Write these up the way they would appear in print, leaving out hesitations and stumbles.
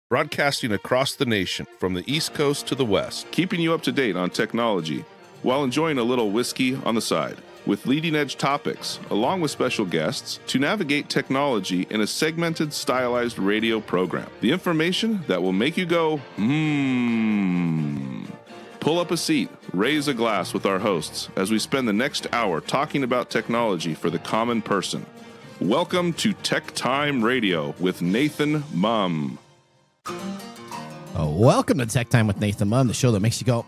broadcasting across the nation from the East Coast to the West, keeping you up to date on technology while enjoying a little whiskey on the side, with leading-edge topics, along with special guests, to navigate technology in a segmented, stylized radio program. The information that will make you go, Pull up a seat, raise a glass with our hosts as we spend the next hour talking about technology for the common person. Welcome to TechTime Radio with Nathan Mumm. Welcome to Tech Time with Nathan Mumm, the show that makes you go,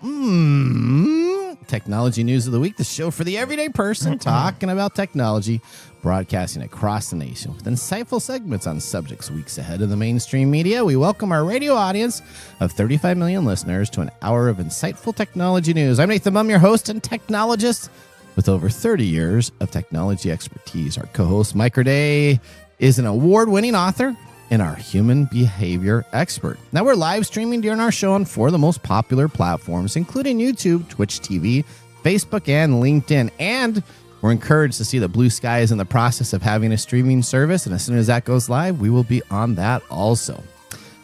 Technology News of the Week, the show for the everyday person talking about technology, broadcasting across the nation with insightful segments on subjects weeks ahead of the mainstream media. We welcome our radio audience of 35 million listeners to an hour of insightful technology news. I'm Nathan Mumm, your host and technologist with over 30 years of technology expertise. Our co-host, Mike Day, is an award-winning author and our human behavior expert. Now, we're live streaming during our show on four of the most popular platforms, including YouTube, Twitch TV, Facebook, and LinkedIn. And we're encouraged to see that Blue Sky is in the process of having a streaming service, and as soon as that goes live, we will be on that also.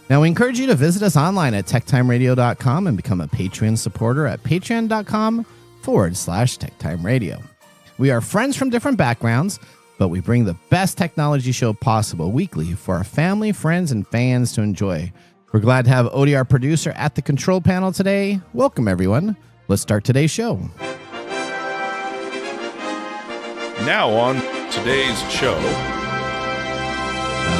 Now, we encourage you to visit us online at techtimeradio.com and become a Patreon supporter at patreon.com/techtimeradio. We are friends from different backgrounds, but we bring the best technology show possible weekly for our family, friends, and fans to enjoy. We're glad to have Odie, our producer, at the control panel today. Welcome, everyone. Let's start today's show. Now on today's show.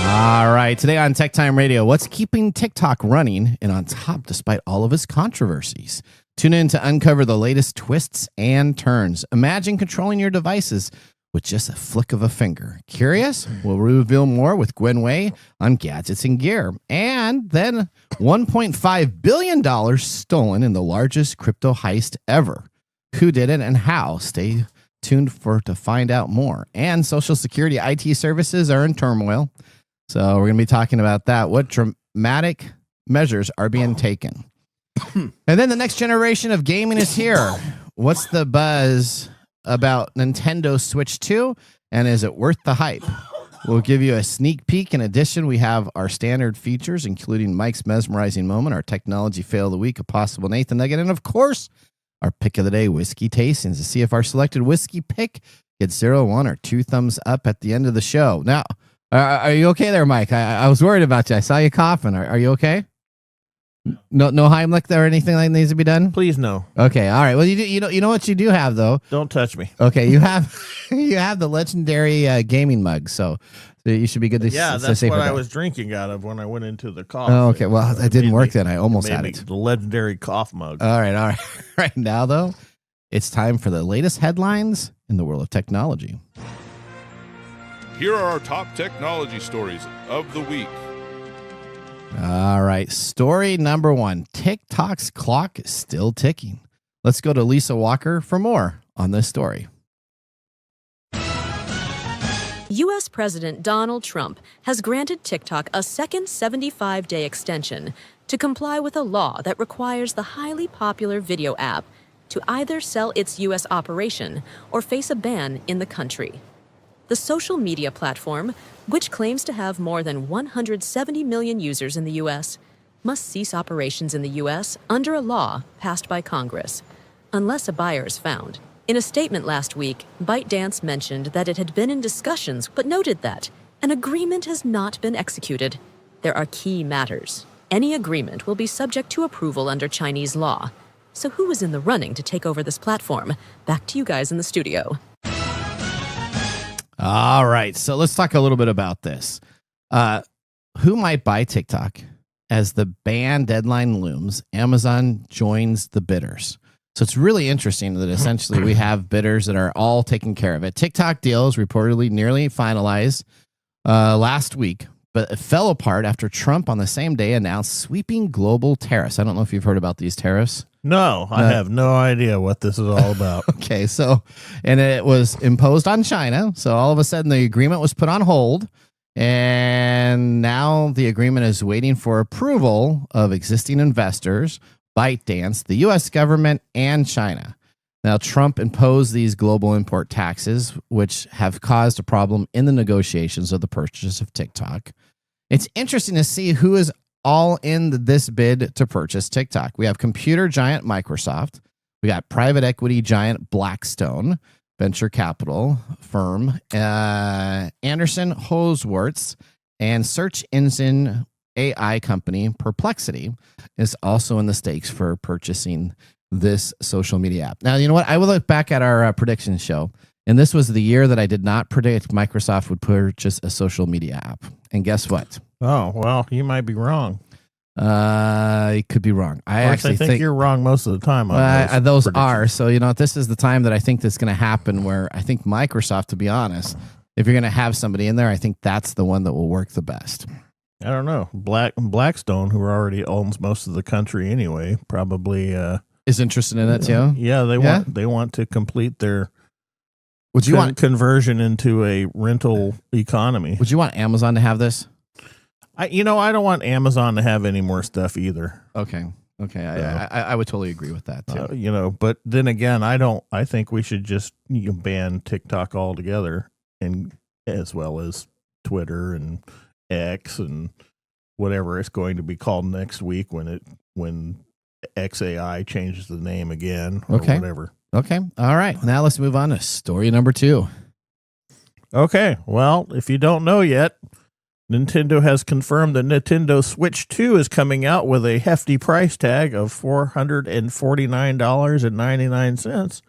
All right, today on Tech Time Radio, what's keeping TikTok running and on top despite all of its controversies? Tune in to uncover the latest twists and turns. Imagine controlling your devices with just a flick of a finger. Curious? We'll reveal more with Gwen Wei on gadgets and gear. And then $1.5 billion stolen in the largest crypto heist ever. Who did it and how? Stay tuned to find out more. And Social Security IT services are in turmoil. So we're going to be talking about that. What dramatic measures are being taken? And then the next generation of gaming is here. What's the buzz about Nintendo Switch 2, and is it worth the hype? We'll give you a sneak peek. In addition, we have our standard features, including Mike's mesmerizing moment, our technology fail of the week, a possible Nathan Nugget, and of course, our pick of the day, whiskey tastings, to see if our selected whiskey pick gets 0, 1, or 2 thumbs up at the end of the show. Now, are you okay there, Mike? I was worried about you. I saw you coughing. Are you okay? No Heimlich or anything that needs to be done? Please, no. Okay, all right. Well, you know what you do have, though? Don't touch me. Okay, you have the legendary gaming mug, so you should be good to Yeah, that's what I was drinking out of when I went into the cough. Oh, okay. Well, that didn't work then. I almost had it. The legendary cough mug. All right. Right now, though, it's time for the latest headlines in the world of technology. Here are our top technology stories of the week. All right. Story number 1. TikTok's clock is still ticking. Let's go to Lisa Walker for more on this story. U.S. President Donald Trump has granted TikTok a second 75-day extension to comply with a law that requires the highly popular video app to either sell its U.S. operation or face a ban in the country. The social media platform, which claims to have more than 170 million users in the U.S., must cease operations in the U.S. under a law passed by Congress, unless a buyer is found. In a statement last week, ByteDance mentioned that it had been in discussions, but noted that an agreement has not been executed. There are key matters. Any agreement will be subject to approval under Chinese law. So who is in the running to take over this platform? Back to you guys in the studio. All right, so let's talk a little bit about this. Who might buy TikTok? As the ban deadline looms, Amazon joins the bidders. So it's really interesting that essentially we have bidders that are all taking care of it. TikTok deal is reportedly nearly finalized last week, but it fell apart after Trump on the same day announced sweeping global tariffs. I don't know if you've heard about these tariffs. No, I have no idea what this is all about. Okay, and it was imposed on China. So all of a sudden the agreement was put on hold. And now the agreement is waiting for approval of existing investors, ByteDance, the U.S. government, and China. Now, Trump imposed these global import taxes, which have caused a problem in the negotiations of the purchase of TikTok. It's interesting to see who is all in this bid to purchase TikTok. We have computer giant Microsoft. We got private equity giant Blackstone, venture capital firm Anderson Hosewartz, and search engine AI company Perplexity is also in the stakes for purchasing this social media app. Now, you know what? I will look back at our prediction show, and this was the year that I did not predict Microsoft would purchase a social media app. And guess what? Oh, well, you might be wrong. I could be wrong. I actually think you're wrong most of the time. On those are. So, you know, this is the time that I think that's going to happen where I think Microsoft, to be honest, if you're going to have somebody in there, I think that's the one that will work the best. I don't know. Blackstone, who already owns most of the country anyway, probably is interested in it too. Yeah, they want to complete their Would you want conversion into a rental economy. Would you want Amazon to have this? I don't want Amazon to have any more stuff either. Okay. I would totally agree with that too. But then again, I think we should just ban TikTok altogether, and as well as Twitter and X and whatever it's going to be called next week when XAI changes the name again or whatever. Okay. All right. Now let's move on to story number 2. Okay. Well, if you don't know yet, Nintendo has confirmed that Nintendo Switch 2 is coming out with a hefty price tag of $449.99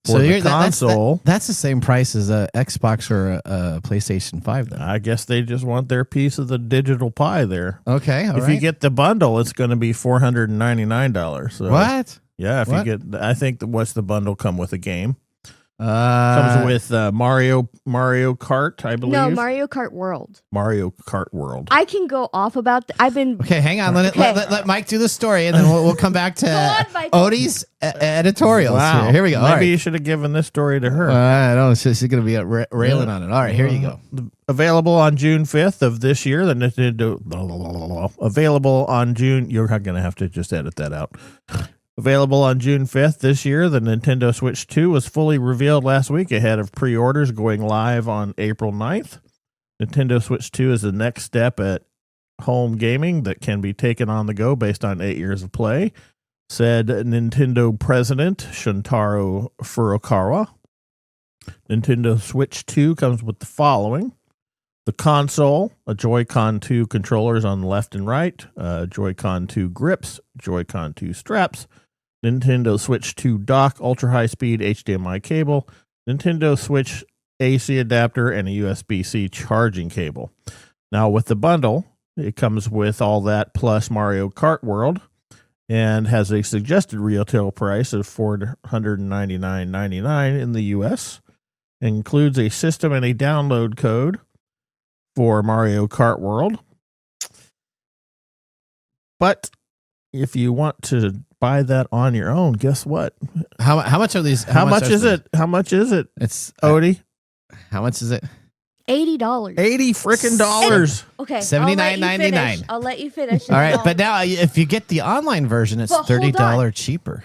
for the console. That's the same price as a Xbox or a PlayStation 5, then. I guess they just want their piece of the digital pie there. Okay, if you get the bundle, it's going to be $499. So, what? Yeah, you get, I think what's the bundle come with a game? Comes with Mario Kart, I believe. No, Mario Kart World. Mario Kart World. I can go off about. I've been. Okay, hang on. Let Mike do the story, and then we'll come back to Odie's editorials. Wow. Here we go. Maybe you should have given this story to her. I know she's going to be railing on it. All right, here you go. Available on June 5th of this year. The Nintendo. Available on June. You're going to have to just edit that out. Available on June 5th this year, the Nintendo Switch 2 was fully revealed last week ahead of pre-orders going live on April 9th. Nintendo Switch 2 is the next step at home gaming that can be taken on the go based on 8 years of play, said Nintendo President Shuntaro Furukawa. Nintendo Switch 2 comes with the following: the console, a Joy-Con 2 controllers on the left and right, Joy-Con 2 grips, Joy-Con 2 straps, Nintendo Switch 2 dock, ultra-high-speed HDMI cable, Nintendo Switch AC adapter, and a USB-C charging cable. Now, with the bundle, it comes with all that plus Mario Kart World and has a suggested retail price of $499.99 in the U.S. It includes a system and a download code for Mario Kart World. But if you want to buy that on your own, guess what? How much are these? How much is it? How much is it? It's Odie. How much is it? $80. $80 freaking dollars. Okay. $79.99. I'll let you finish. All right, but now if you get the online version, it's $30 cheaper.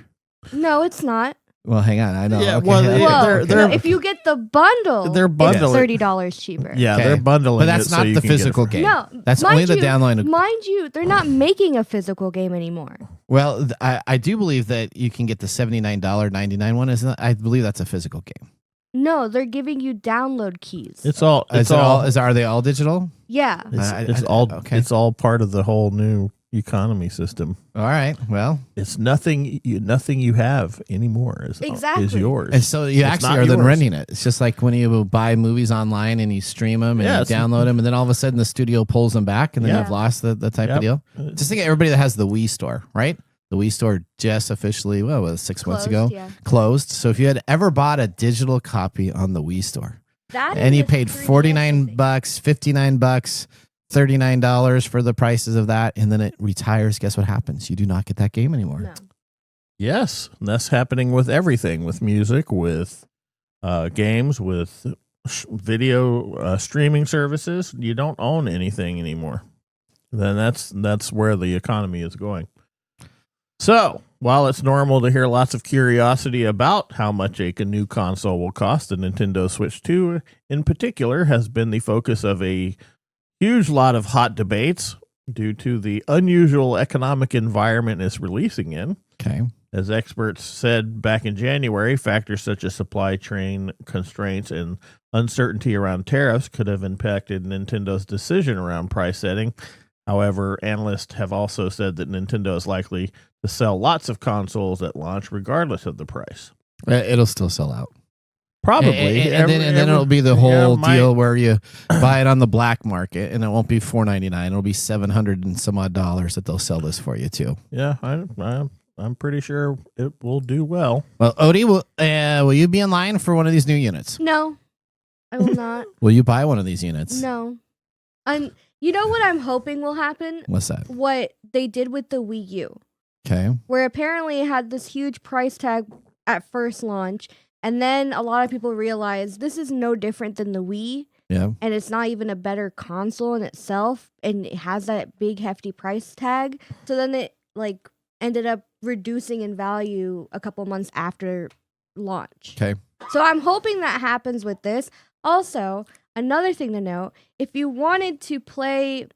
No, it's not. Well, hang on. I know. Yeah, okay. well, if you get the bundle, they're bundling. It's $30 cheaper. Yeah, Okay. they're bundling. But that's it not so you the can get it physical for- game. No, That's mind only the you- download. Mind you, they're not making a physical game anymore. Well, I do believe that you can get the $79.99 one. Isn't it? I believe that's a physical game. No, they're giving you download keys. Are they all digital? Yeah. It's all part of the whole new economy system. All right. Well, it's nothing you have anymore is yours. And so you actually are then renting it. It's just like when you buy movies online and you stream them and you download them, and then all of a sudden the studio pulls them back, and then you've lost the type of deal. Just think of everybody that has the Wii store, right? The Wii store just officially, 6 months ago, closed. So if you had ever bought a digital copy on the Wii store and you paid $49, $59, $39 for the prices of that, and then it retires, guess what happens? You do not get that game anymore. No. Yes, and that's happening with everything, with music, with games, with video streaming services. You don't own anything anymore. Then that's where the economy is going. So, while it's normal to hear lots of curiosity about how much a new console will cost, the Nintendo Switch 2 in particular has been the focus of a huge lot of hot debates due to the unusual economic environment it's releasing in. Okay. As experts said back in January, factors such as supply chain constraints and uncertainty around tariffs could have impacted Nintendo's decision around price setting. However, analysts have also said that Nintendo is likely to sell lots of consoles at launch regardless of the price. It'll still sell out. Probably. And then it'll be the whole deal where you buy it on the black market and it won't be $4.99. It'll be $700 and some odd dollars that they'll sell this for you too. Yeah, I'm pretty sure it will do well. Well, Odie, will you be in line for one of these new units? No, I will not. Will you buy one of these units? No. You know what I'm hoping will happen? What's that? What they did with the Wii U. Okay. Where apparently it had this huge price tag at first launch, and then a lot of people realized this is no different than the Wii. Yeah. And it's not even a better console in itself, and it has that big hefty price tag. So then it ended up reducing in value a couple months after launch. Okay. So I'm hoping that happens with this. Also, another thing to note, if you wanted to play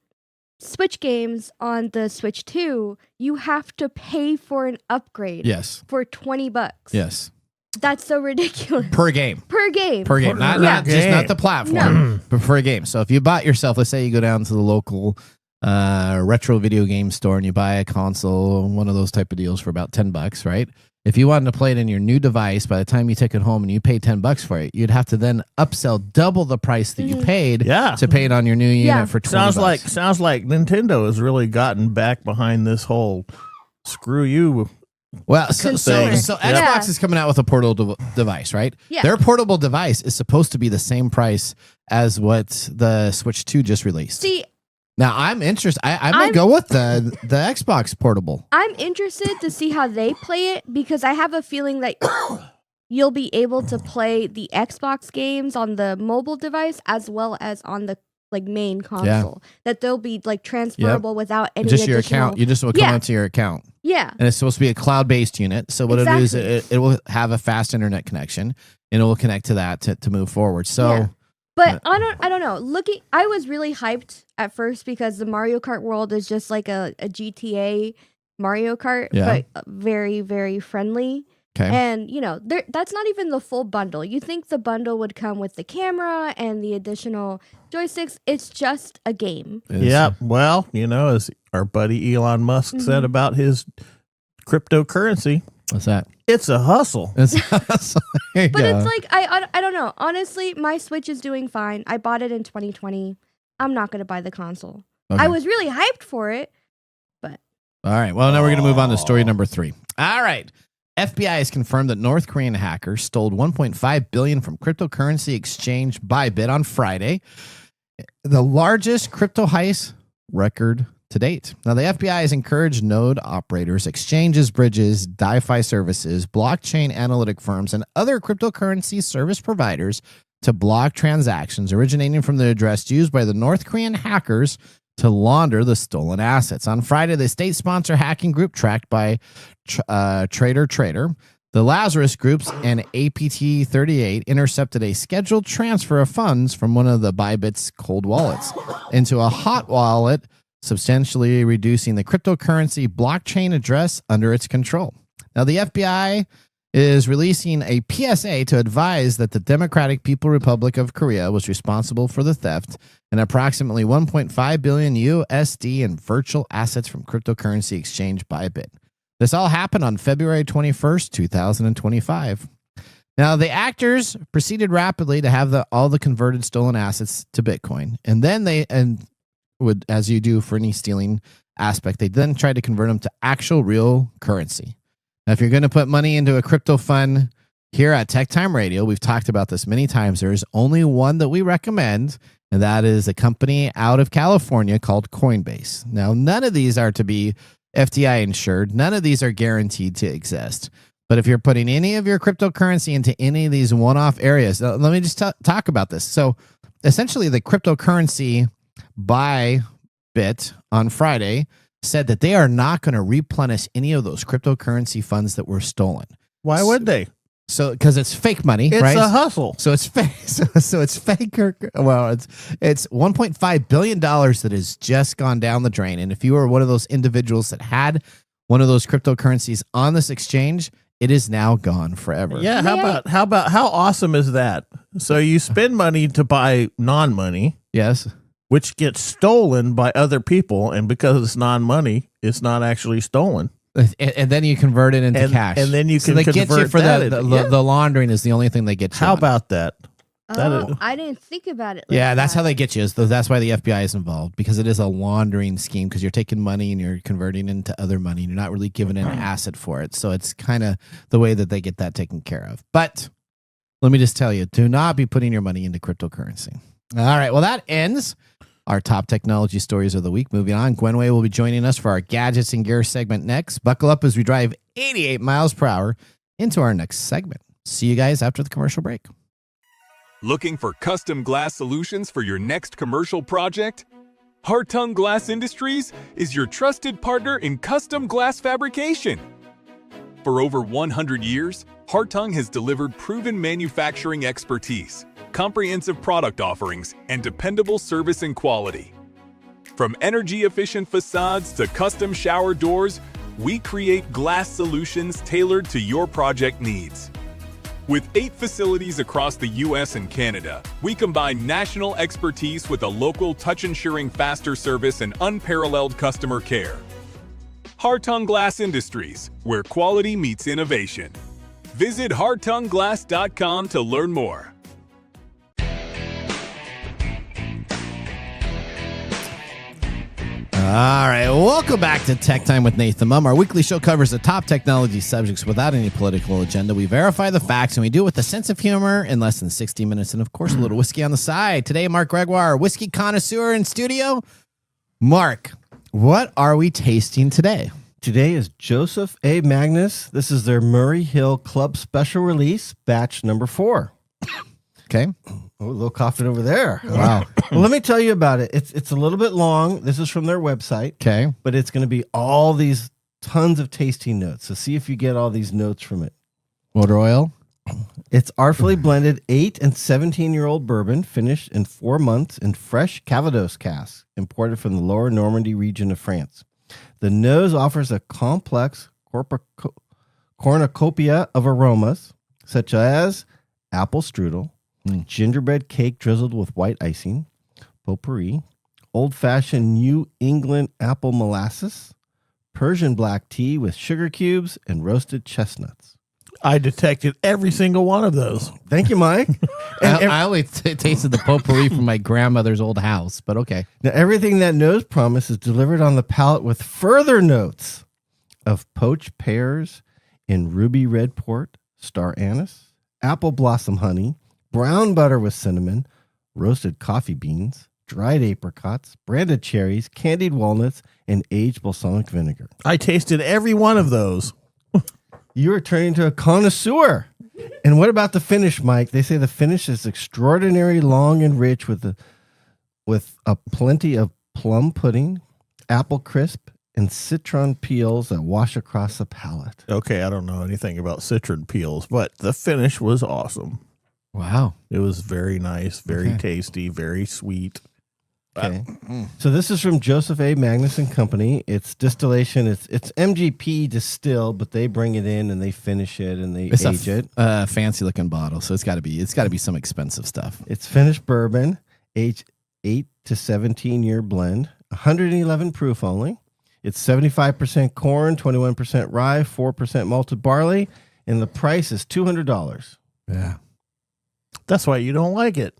Switch games on the Switch 2, you have to pay for an upgrade. Yes. For $20. Yes. That's so ridiculous. Per game. Per game. Per game. Not just not the platform, but per game. So if you bought yourself, let's say you go down to the local retro video game store and you buy a console, one of those type of deals for about $10, right? If you wanted to play it in your new device, by the time you take it home and you pay $10 for it, you'd have to then upsell double the price that you paid to pay it on your new unit for $20. Sounds like Nintendo has really gotten back behind this whole screw you. Well, so Xbox is coming out with a portable device, right? Yeah. Their portable device is supposed to be the same price as what the Switch 2 just released. See, now I'm interested. I might go with the Xbox portable. I'm interested to see how they play it because I have a feeling that you'll be able to play the Xbox games on the mobile device as well as on the main console. That they'll be transferable without any just your additional... account. You just will come into your account. Yeah. And it's supposed to be a cloud-based unit. So what it is, it will have a fast internet connection and it will connect to that to move forward. So. Yeah. But I don't know. I was really hyped at first because the Mario Kart world is just like a GTA Mario Kart, but very, very friendly. Okay. And, that's not even the full bundle. You think the bundle would come with the camera and the additional joysticks. It's just a game. Yeah. Well, as our buddy Elon Musk said about his cryptocurrency. What's that? It's a hustle. But it's I don't know. Honestly, my Switch is doing fine. I bought it in 2020. I'm not going to buy the console. Okay. I was really hyped for it, but. All right. Well, now we're going to move on to story number 3. All right. FBI has confirmed that North Korean hackers stole $1.5 billion from cryptocurrency exchange Bybit on Friday, the largest crypto heist record to date. Now, the FBI has encouraged node operators, exchanges, bridges, DeFi services, blockchain analytic firms, and other cryptocurrency service providers to block transactions originating from the address used by the North Korean hackers to launder the stolen assets. On Friday, the state-sponsored hacking group tracked by Trader, the Lazarus Groups, and APT38 intercepted a scheduled transfer of funds from one of the Bybit's cold wallets into a hot wallet, substantially reducing the cryptocurrency blockchain address under its control. Now, the FBI is releasing a PSA to advise that the Democratic People's Republic of Korea was responsible for the theft and approximately 1.5 billion USD in virtual assets from cryptocurrency exchange Bybit. This all happened on February 21st, 2025. Now, the actors proceeded rapidly to have all the converted stolen assets to Bitcoin, and then would, as you do for any stealing aspect, they then tried to convert them to actual real currency. Now, if you're going to put money into a crypto fund here at TechTime Radio, we've talked about this many times. There's only one that we recommend, and that is a company out of California called Coinbase. Now, none of these are to be FDI insured. None of these are guaranteed to exist. But if you're putting any of your cryptocurrency into any of these one-off areas, let me just talk about this. So essentially, the cryptocurrency Bybit on Friday said that they are not going to replenish any of those cryptocurrency funds that were stolen. Why would they? So because it's fake money, It's right? a hustle. So it's fake. So it's fake. Well, it's $1.5 billion that has just gone down the drain. And if you were one of those individuals that had one of those cryptocurrencies on this exchange, it is now gone forever. Yeah. How awesome is that? So you spend money to buy non-money, Yes. which gets stolen by other people, and because it's non-money, it's not actually stolen. And then you convert it into cash. And then you so can they get you convert for that the laundering is the only thing they get you. How on. about that? I didn't think about it. Like Yeah, that's that. how they get you. That's why the FBI is involved, because it is a laundering scheme, because you're taking money and you're converting it into other money. And you're not really giving an asset for it. So it's kind of the way that they get that taken care of. But let me just tell you, do not be putting your money into cryptocurrency. All right. Well, that ends our top technology stories of the week. Moving on, Gwenway will be joining us for our gadgets and gear segment next. Buckle up as we drive 88 miles per hour into our next segment. See you guys after the commercial break. Looking for custom glass solutions for your next commercial project? Hartung Glass Industries is your trusted partner in custom glass fabrication. For over 100 years, Hartung has delivered proven manufacturing expertise, comprehensive product offerings, and dependable service and quality. From energy-efficient facades to custom shower doors, we create glass solutions tailored to your project needs. With 8 facilities across the U.S. and Canada, we combine national expertise with a local touch-ensuring faster service and unparalleled customer care. Hartung Glass Industries, where quality meets innovation. Visit hartungglass.com to learn more. All right, welcome back to Tech Time with Nathan Mumm. Our weekly show covers the top technology subjects without any political agenda. We verify the facts, and we do it with a sense of humor in less than 60 minutes, and of course, a little whiskey on the side. Today, Mark Gregoire, whiskey connoisseur in studio. Mark, what are we tasting today? Today is Joseph A. Magnus. This is their Murray Hill Club special release, batch number 4. Okay. Oh, a little coughing over there. Wow. Well, let me tell you about it. It's a little bit long. This is from their website. Okay. But it's going to be all these tons of tasting notes. So see if you get all these notes from it. Motor oil. It's artfully blended 8 and 17-year-old bourbon finished in 4 months in fresh Calvados casks imported from the lower Normandy region of France. The nose offers a complex cornucopia of aromas such as apple strudel, gingerbread cake drizzled with white icing, potpourri, old-fashioned New England apple molasses, Persian black tea with sugar cubes, and roasted chestnuts. I detected every single one of those. Thank you, Mike. I only tasted the potpourri from my grandmother's old house, but okay. Now, everything that nose promise is delivered on the palate with further notes of poached pears in ruby red port, star anise, apple blossom honey, brown butter with cinnamon, roasted coffee beans, dried apricots, branded cherries, candied walnuts, and aged balsamic vinegar. I tasted every one of those. You are turning into a connoisseur. And what about the finish, Mike? They say the finish is extraordinary, long and rich with a plenty of plum pudding, apple crisp, and citron peels that wash across the palate. Okay, I don't know anything about citron peels, but the finish was awesome. Wow. It was very nice, very tasty, very sweet. Okay. So this is from Joseph A. Magnus and Company. It's distillation. It's MGP distilled, but they bring it in and they finish it and they age it. Fancy looking bottle, so it's got to be some expensive stuff. It's finished bourbon, aged 8 to 17 year blend, 111 proof only. It's 75% corn, 21% rye, 4% malted barley, and the price is $200. Yeah. That's why you don't like it.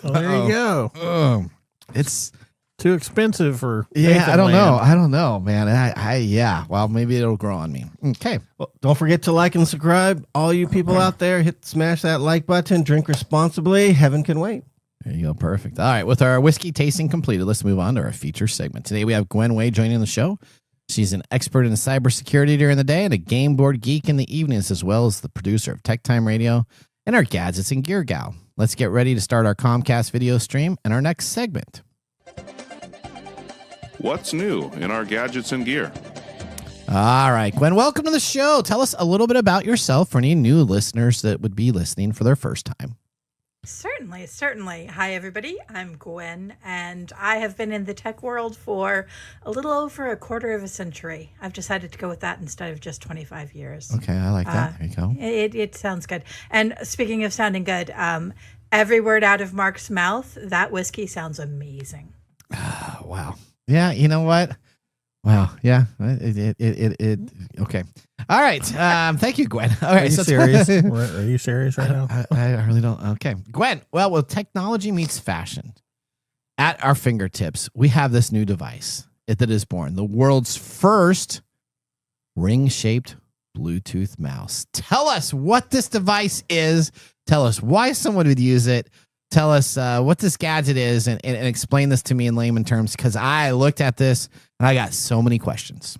Well, there you go. It's too expensive for I don't know, man. Well, maybe it'll grow on me. Okay. Well, don't forget to like and subscribe. All you people out there, smash that like button. Drink responsibly. Heaven can wait. There you go. Perfect. All right. With our whiskey tasting completed, let's move on to our feature segment. Today we have Gwen Way joining the show. She's an expert in cybersecurity during the day and a game board geek in the evenings, as well as the producer of TechTime Radio and our gadgets and gear gal. Let's get ready to start our Comcast video stream and our next segment. What's new in our gadgets and gear? All right, Gwen, welcome to the show. Tell us a little bit about yourself for any new listeners that would be listening for their first time. Certainly. Hi, everybody. I'm Gwen, and I have been in the tech world for a little over a quarter of a century. I've decided to go with that instead of just 25 years. Okay, I like that. There you go. It sounds good. And speaking of sounding good, every word out of Mark's mouth, that whiskey sounds amazing. Wow. Yeah, you know what? Wow. Yeah. Okay. All right. Thank you, Gwen. All right. Are you serious? Are you serious right now? I really don't. Okay. Gwen, well, with technology meets fashion at our fingertips, we have this new device that is born, the world's first ring-shaped Bluetooth mouse. Tell us what this device is. Tell us why someone would use it. Tell us what this gadget is and explain this to me in layman terms, because I looked at this and I got so many questions.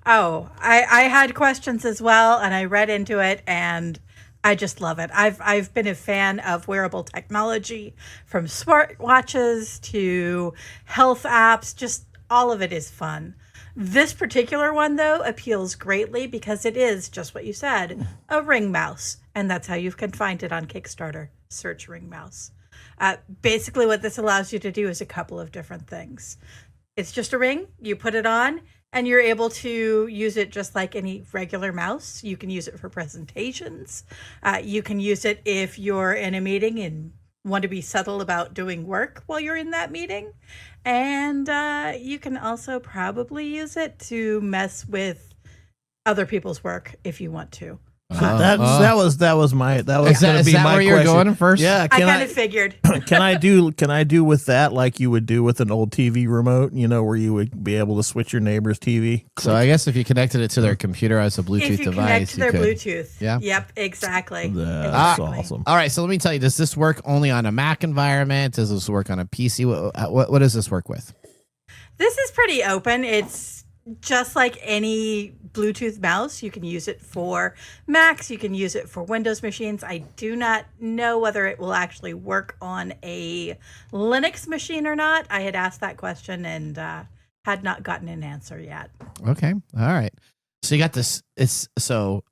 Oh, I had questions as well, and I read into it, and I just love it. I've been a fan of wearable technology, from smartwatches to health apps. Just all of it is fun. This particular one, though, appeals greatly because it is just what you said, a ring mouse, and that's how you can find it on Kickstarter. Search ring mouse. Basically, what this allows you to do is a couple of different things. It's just a ring. You put it on, and you're able to use it just like any regular mouse. You can use it for presentations. You can use it if you're in a meeting and want to be subtle about doing work while you're in that meeting. And you can also probably use it to mess with other people's work if you want to. That was going to be my question. Where you're going first? Yeah, I kind of figured. Can I do with that like you would do with an old TV remote? You know, where you would be able to switch your neighbor's TV. So I guess if you connected it to their computer as a Bluetooth If you device, connect to their could. Bluetooth. Yeah. Yep, exactly. That's Exactly. awesome. All right, so let me tell you, does this work only on a Mac environment? Does this work on a PC? What does this work with? This is pretty open. It's just like any Bluetooth mouse. You can use it for Macs. You can use it for Windows machines. I do not know whether it will actually work on a Linux machine or not. I had asked that question and had not gotten an answer yet. Okay, all right. So you got this.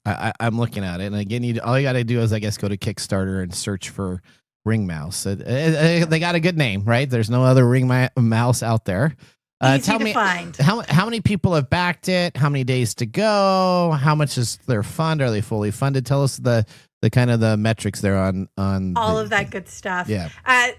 I'm looking at it, and again, all you got to do is, I guess, go to Kickstarter and search for ring mouse. They got a good name, right? There's no other ring mouse out there. Easy to find. How many people have backed it? How many days to go? How much is their fund? Are they fully funded? Tell us the kind of the metrics there on all of that good stuff. Yeah.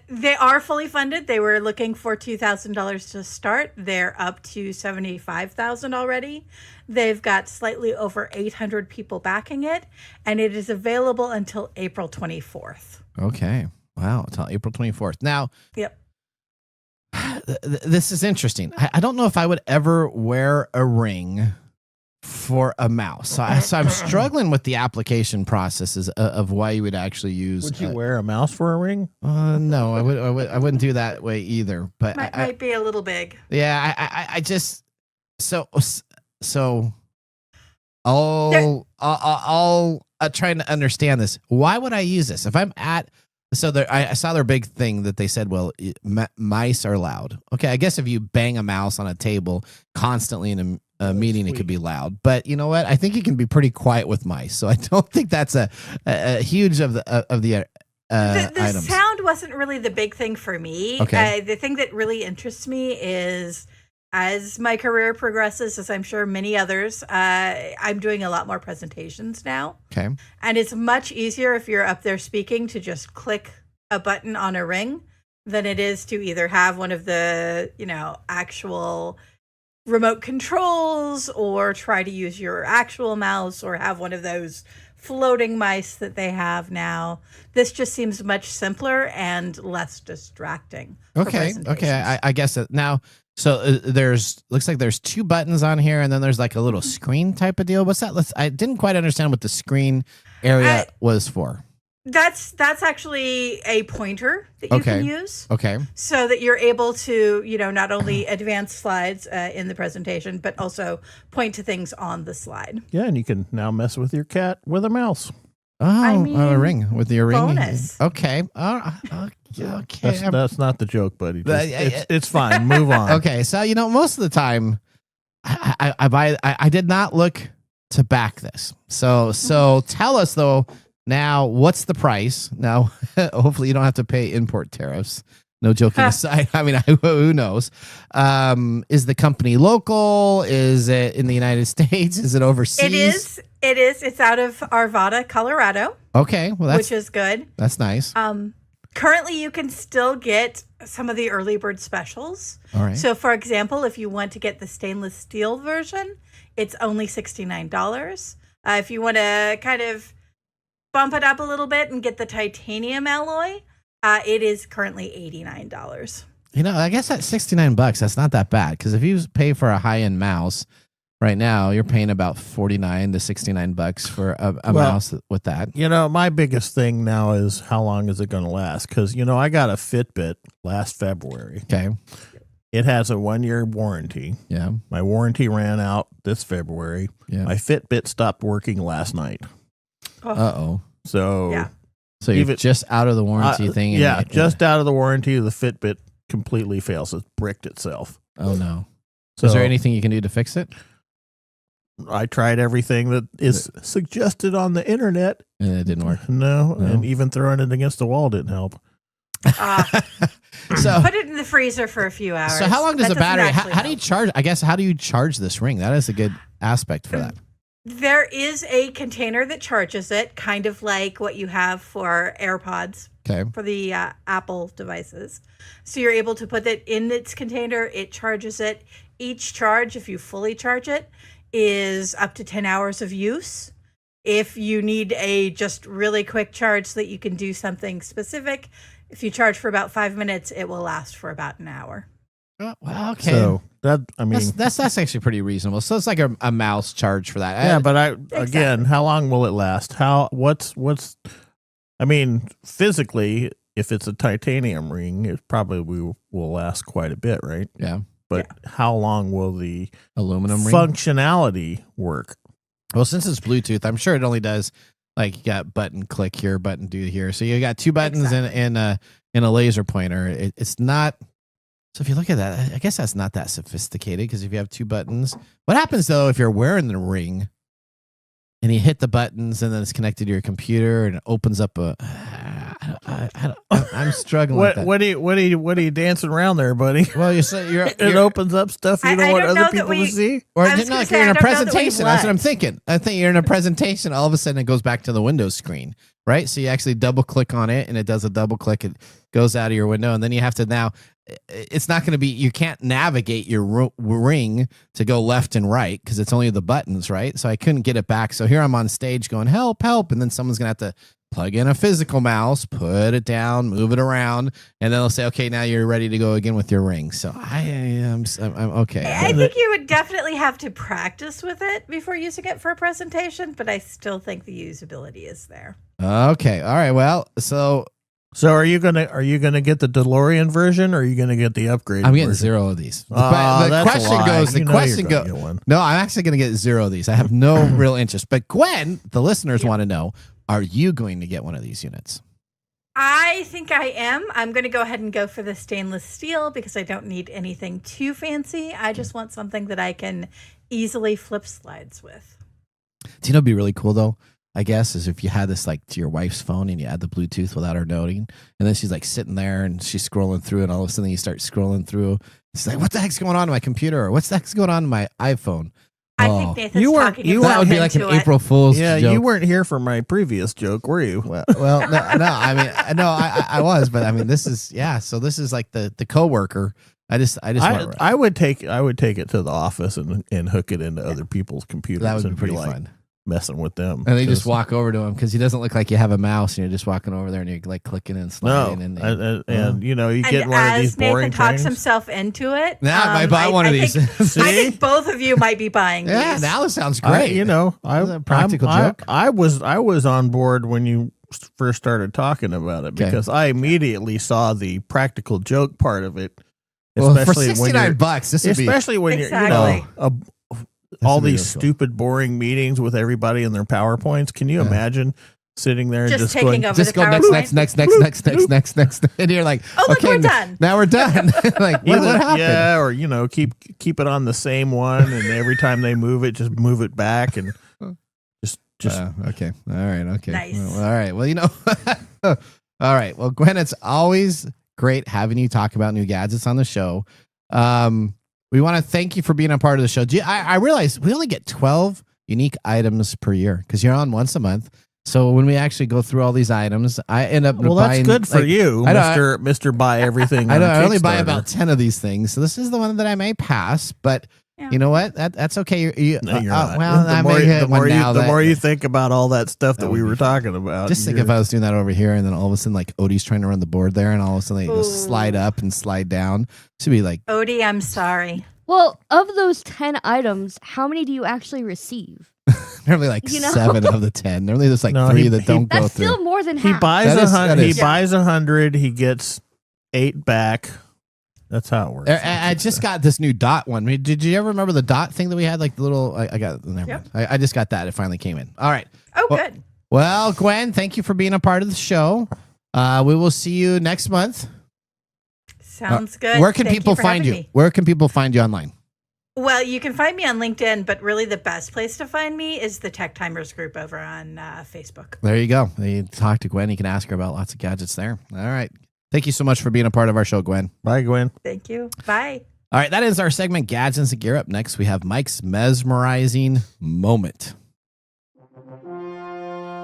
They are fully funded. They were looking for $2,000 to start. They're up to $75,000 already. They've got slightly over 800 people backing it, and it is available until April 24th. Okay. Wow. Until April 24th. Now. Yep. This is interesting. I don't know if I would ever wear a ring for a mouse. So I'm struggling with the application processes of why you would actually use. Would you wear a mouse for a ring? No, I wouldn't do that way either. But Might be a little big. Yeah, I just so I'll trying to understand this. Why would I use this if I'm at? So I saw their big thing that they said, well, mice are loud. Okay, I guess if you bang a mouse on a table constantly in a meeting, it could be loud. But you know what? I think you can be pretty quiet with mice. So I don't think that's a huge of the items. Sound wasn't really the big thing for me. Okay. The thing that really interests me is, as my career progresses, as I'm sure many others, I'm doing a lot more presentations now. Okay. And it's much easier if you're up there speaking to just click a button on a ring than it is to either have one of the, actual remote controls or try to use your actual mouse or have one of those floating mice that they have now. This just seems much simpler and less distracting. Okay. I guess that now. So looks like there's two buttons on here, and then there's like a little screen type of deal. What's that? I didn't quite understand what the screen area was for. That's actually a pointer that you can use. Okay. So that you're able to, not only advance slides in the presentation, but also point to things on the slide. Yeah, and you can now mess with your cat with a mouse. Oh, a ring with your ring. Bonus. Okay. Okay. That's not the joke, buddy. It's fine. Move on. Okay. So, most of the time I did not look to back this. So tell us though now, what's the price? Now, hopefully you don't have to pay import tariffs. No joking aside. I mean, who knows? Is the company local? Is it in the United States? Is it overseas? It is. It's out of Arvada, Colorado. Okay, well which is good. That's nice. Currently, you can still get some of the early bird specials. All right. So, for example, if you want to get the stainless steel version, it's only $69. If you want to kind of bump it up a little bit and get the titanium alloy, it is currently $89. I guess that's $69. That's not that bad because if you pay for a high-end mouse right now, you're paying about $49 to $69 for a mouse with that. My biggest thing now is how long is it going to last? Because I got a Fitbit last February. Okay. It has a 1-year warranty. Yeah. My warranty ran out this February. Yeah. My Fitbit stopped working last night. Uh-oh. So yeah. So you're just out of the warranty thing. Just out of the warranty. The Fitbit completely fails. It's bricked itself. Oh, no. So is there anything you can do to fix it? I tried everything that is suggested on the internet. And it didn't work. No, and even throwing it against the wall didn't help. So put it in the freezer for a few hours. So how long does the battery? How do you help. charge? I guess how do you charge this ring? That is a good aspect for that. There is a container that charges it, kind of like what you have for AirPods. Okay. For the Apple devices. So you're able to put it in its container. It charges it. Each charge, if you fully charge it, is up to 10 hours of use. If you need a just really quick charge so that you can do something specific, if you charge for about 5 minutes, it will last for about an hour. Well, okay. So that's actually pretty reasonable. So it's like a mouse charge for that. Yeah, but again, how long will it last? Physically, if it's a titanium ring, it probably will last quite a bit, right? Yeah. But how long will the aluminum ring functionality work? Well, since it's Bluetooth, I'm sure it only does like you got button click here, button do here. So you got 2 buttons and a laser pointer. It's not. So if you look at that, I guess that's not that sophisticated because if you have 2 buttons, what happens though if you're wearing the ring and you hit the buttons and then it's connected to your computer and it opens up a? I'm struggling. with that. What are you dancing around there, buddy? Well, it opens up stuff you don't want other people to see. Or you're in a presentation. That's what I'm thinking. I think you're in a presentation. All of a sudden, it goes back to the Windows screen, right? So you actually double click on it, and it does a double click. It goes out of your window, and then you have to now. It's not going to be. You can't navigate your ring to go left and right because it's only the buttons, right? So I couldn't get it back. So here I'm on stage going help, help, and then someone's going to have to plug in a physical mouse, put it down, move it around, and then they'll say, okay, now you're ready to go again with your ring. So I'm okay. I think you would definitely have to practice with it before using it for a presentation, but I still think the usability is there. Okay. All right. Well, so are you gonna get the DeLorean version or are you gonna get the upgrade? I'm getting version? 0 of these. The question goes. No, I'm actually going to get 0 of these. I have no real interest. But Gwen, the listeners want to know: are you going to get one of these units? I think I am. I'm going to go ahead and go for the stainless steel because I don't need anything too fancy. I just want something that I can easily flip slides with. Do you know what'd be really cool though? I guess is if you had this like to your wife's phone and you add the Bluetooth without her noting, and then she's like sitting there and she's scrolling through, and all of a sudden you start scrolling through. It's like, what the heck's going on in my computer? Or what's the heck's going on in my iPhone? I think Nathan's talking himself that would be like an into April Fool's joke. You weren't here for my previous joke, were you? Well, no. I mean, no, I was, but I mean, this is So this is like the coworker. I would take it to the office and hook it into other people's computers. That would be pretty fun. Messing with them, and they just walk over to him because he doesn't look like you have a mouse, and you're just walking over there and you're like clicking and sliding. You get one of these boring Nathan talks trainings. himself into it. Now I might buy one of these. I think both of you might be buying these. Yeah, now it sounds great. A practical joke. I was on board when you first started talking about it because I immediately saw the practical joke part of it. Especially for $69, this would be especially when you're all these stupid, boring meetings with everybody and their PowerPoints. Can you imagine sitting there and Just just taking going, over Just the go PowerPoint. next. And you're like, Oh, look, okay, we're done. now we're done. Like, what happened? Yeah, or keep it on the same one, and every time they move it, just move it back, and just okay. All right. Okay. Nice. Well, all right. Well, all right. Well, Gwen, it's always great having you talk about new gadgets on the show. We want to thank you for being a part of the show. I realize we only get 12 unique items per year because you're on once a month. So when we actually go through all these items, I end up well, buying, that's good for you, Mister Buy Everything. I only buy about 10 of these things. So this is the one that I may pass, but Yeah. you know what? That's okay. You're not. well, I may hit one now. The more you think about all that stuff that we were talking about, Just think if I was doing that over here, and then all of a sudden, like Odie's trying to run the board there, and all of a sudden they just slide up and slide down. Should be like, Odie, I'm sorry. Well, of those 10 items, how many do you actually receive? normally like 7 of the 10. Normally there's like No, 3 he- that he- don't go That's through. still more than he half. buys That is- he buys 100, he gets 8 back. That's how it works. I just got this new dot one. I mean, did you ever remember the dot thing that we had? Like the little, I got, never mind. I just got that. It finally came in. All right. Oh, Well- good. Well, Gwen, thank you for being a part of the show. We will see you next month. Sounds good. Where can Thank people for find you? having me. Where can people find you online? Well, you can find me on LinkedIn, but really the best place to find me is the Tech Timers group over on Facebook. There you go. You talk to Gwen. You can ask her about lots of gadgets there. All right. Thank you so much for being a part of our show, Gwen. Bye, Gwen. Thank you. Bye. All right. That is our segment, Gadgets and Gear Up. Next, we have Mike's mesmerizing moment.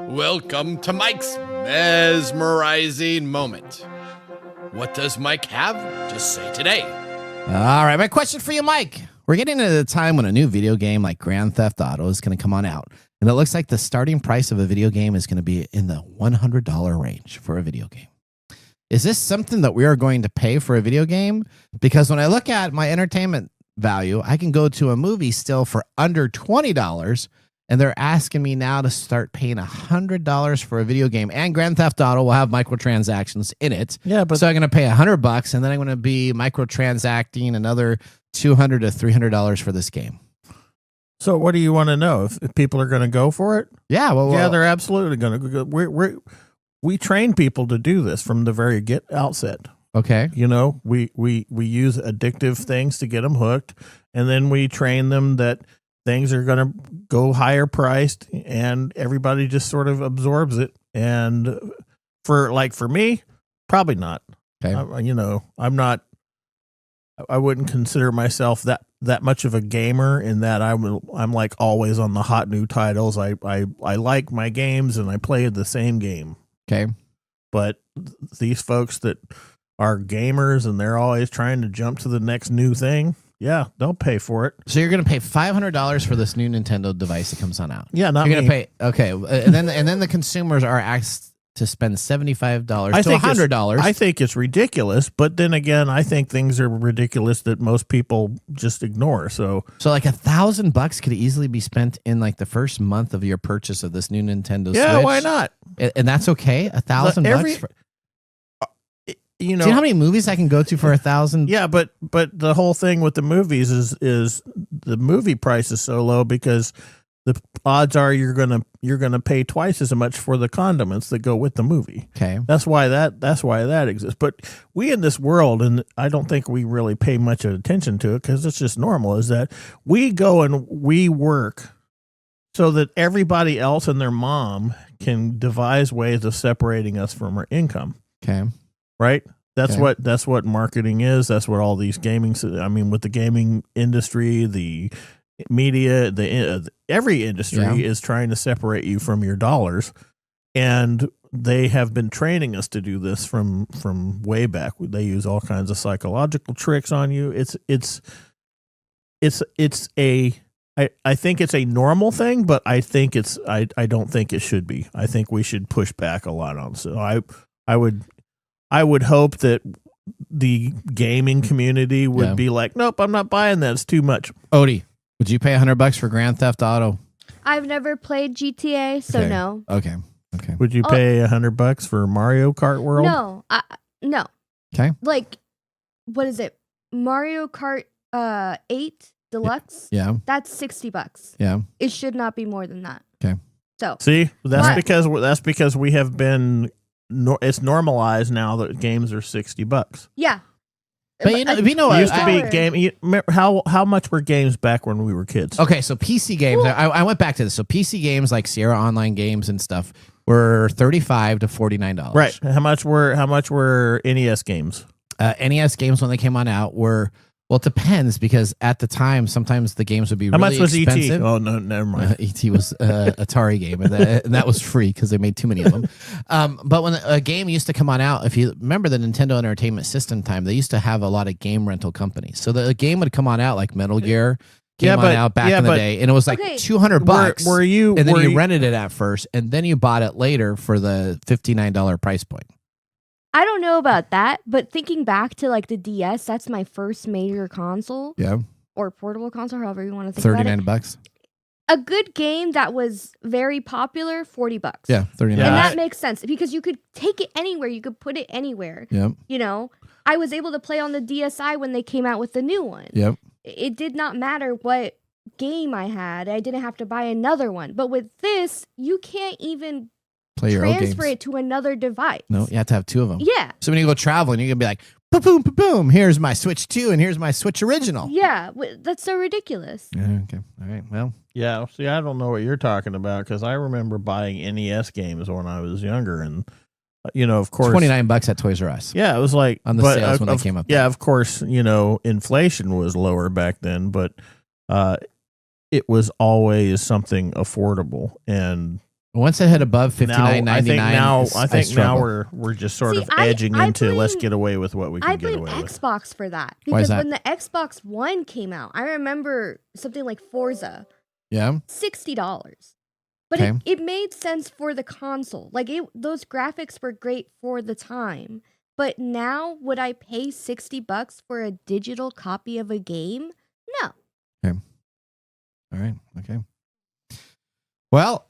Welcome to Mike's mesmerizing moment. What does Mike have to say today? All right. My question for you, Mike. We're getting into the time when a new video game like Grand Theft Auto is going to come on out. And it looks like the starting price of a video game is going to be in the $100 range for a video game. Is this something that we are going to pay for a video game? Because when I look at my entertainment value, I can go to a movie still for under $20, and they're asking me now to start paying $100 for a video game. And Grand Theft Auto will have microtransactions in it. Yeah, but So I'm going to pay $100, and then I'm going to be microtransacting another $200 to $300 for this game. so what do you want to know? If people are going to go for it? Yeah, Yeah, they're absolutely going to go. We train people to do this from the very outset. okay. You know, we use addictive things to get them hooked, and then we train them that things are going to go higher priced, and everybody just sort of absorbs it. And for me, probably not. Okay. I wouldn't consider myself that much of a gamer in that I'm like always on the hot new titles. I like my games and I play the same game. Okay. But these folks that are gamers and they're always trying to jump to the next new thing, yeah, they'll pay for it. So you're going to pay $500 for this new Nintendo device that comes on out. Yeah, not You're going me. to pay. Okay. And then the consumers are asked to spend $75 to $100. I think it's ridiculous, but then again, I think things are ridiculous that most people just ignore. So like $1,000 could easily be spent in like the first month of your purchase of this new Nintendo yeah, Switch. why not? And that's okay. $1,000 for. You know, Do you know how many movies I can go to for $1,000? yeah, but the whole thing with the movies is the movie price is so low because the odds are you're gonna pay twice as much for the condiments that go with the movie. Okay. That's why that exists. But we in this world, and I don't think we really pay much attention to it because it's just normal, is that we go and we work so that everybody else and their mom can devise ways of separating us from our income. Okay. Right? That's Okay. that's what marketing is. That's what all these with the gaming industry, the media, every industry is trying to separate you from your dollars, and they have been training us to do this from way back. They use all kinds of psychological tricks on you. I think it's a normal thing, but I think I don't think it should be. I think we should push back a lot on. So I would hope that the gaming community would be like, nope, I'm not buying that. It's too much. Odie, would you pay $100 for Grand Theft Auto? I've never played GTA, so Okay. no. Okay. Would you pay $100 for Mario Kart World? No. No. Okay. Like, what is it? Mario Kart 8 Deluxe? Yeah. That's $60. Yeah. It should not be more than that. So See, that's But- because we have been. It's normalized now that games are $60. yeah. But you know, It used to be $1. game. How much were games back when we were kids? Okay, so PC games. I went back to this. So PC games like Sierra Online games and stuff were $35 to $49. Right. How much were NES games? NES games when they came on out were, well, it depends, because at the time sometimes the games would be How really much was expensive. ET? Oh no, never mind. ET was Atari game, and that was free because they made too many of them. But when a game used to come on out, if you remember the Nintendo Entertainment System time, they used to have a lot of game rental companies. So the game would come on out like Metal Gear came on out back in the day, and it was like Okay. $200. Were you? and then were you rented it at first, and then you bought it later for the $59 price point. I don't know about that, but thinking back to like the DS, that's my first major console Yeah, or portable console, however you want to think about it. $39. A good game that was very popular, $40. Yeah, $39. And Yeah. that makes sense because you could take it anywhere. You could put it anywhere. Yep. You know, I was able to play on the DSi when they came out with the new one. Yep. It did not matter what game I had. I didn't have to buy another one. But with this, you can't even Play your own games. transfer it to another device. No, you have to have two of them. Yeah. So when you go traveling, you're gonna be like, boom, boom, boom, boom. Here's my Switch 2, and here's my Switch original. Yeah. That's so ridiculous. Yeah, okay. All right. Well, Yeah. See, I don't know what you're talking about because I remember buying NES games when I was younger, and of course, $29 at Toys R Us. Yeah, it was like On the but sales when they came up. Yeah, of course, inflation was lower back then, but it was always something affordable. And Once it hit above $59.99, I think now struggle. we're just sort See, of edging I into let's blame- get away with what we I can get blame away with. Xbox for that. Why is Because that? when the Xbox One came out, I remember something like Forza, Yeah. $60. But Okay. it made sense for the console. Like those graphics were great for the time. But now would I pay $60 for a digital copy of a game? No. All right. Okay. Well,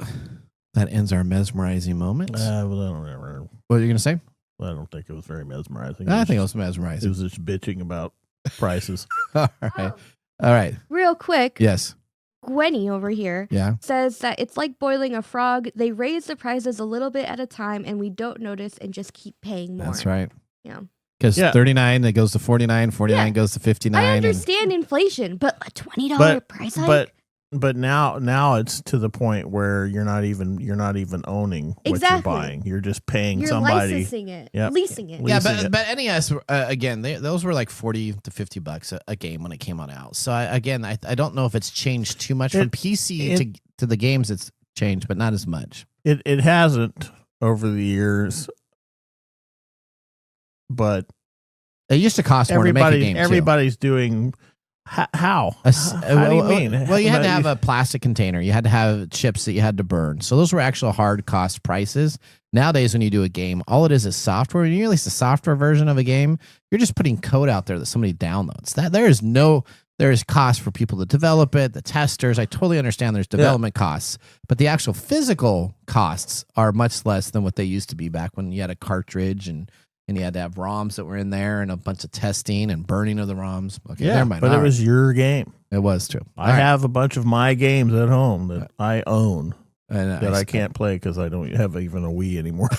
that ends our mesmerizing moment. What are you going to say? I don't think it was very mesmerizing. I think it was It mesmerizing. was just bitching about prices. All right. All right. Real quick, Yes. Gwenny over here Yeah. says that it's like boiling a frog. They raise the prices a little bit at a time and we don't notice and just keep paying more. That's right. Yeah. Because Yeah. 39, it goes to 49, 49 Yeah. goes to 59. I and- understand inflation, but a $20 But- price hike? But now it's to the point where you're not even owning what Exactly. you're buying. You're just paying You're somebody. licensing it, Yep. leasing it. Le- Yeah, leasing it. but NES again, those were like $40 to $50 a game when it came on out. So I don't know if it's changed too much from PC to the games. It's changed, but not as much. It hasn't over the years, but It used to cost more to make a game. too. everybody's doing. How? How do you mean? Well, you had to have a plastic container. You had to have chips that you had to burn. So those were actual hard cost prices. Nowadays, when you do a game, all it is software. When you release a software version of a game, you're just putting code out there that somebody downloads. There is cost for people to develop it, the testers. I totally understand there's development costs, but the actual physical costs are much less than what they used to be back when you had a cartridge and you had to have ROMs that were in there and a bunch of testing and burning of the ROMs. Okay, never mind. but All it right. was your game. It was true. I have a bunch of my games at home that I own And that I can't play because I don't have even a Wii anymore.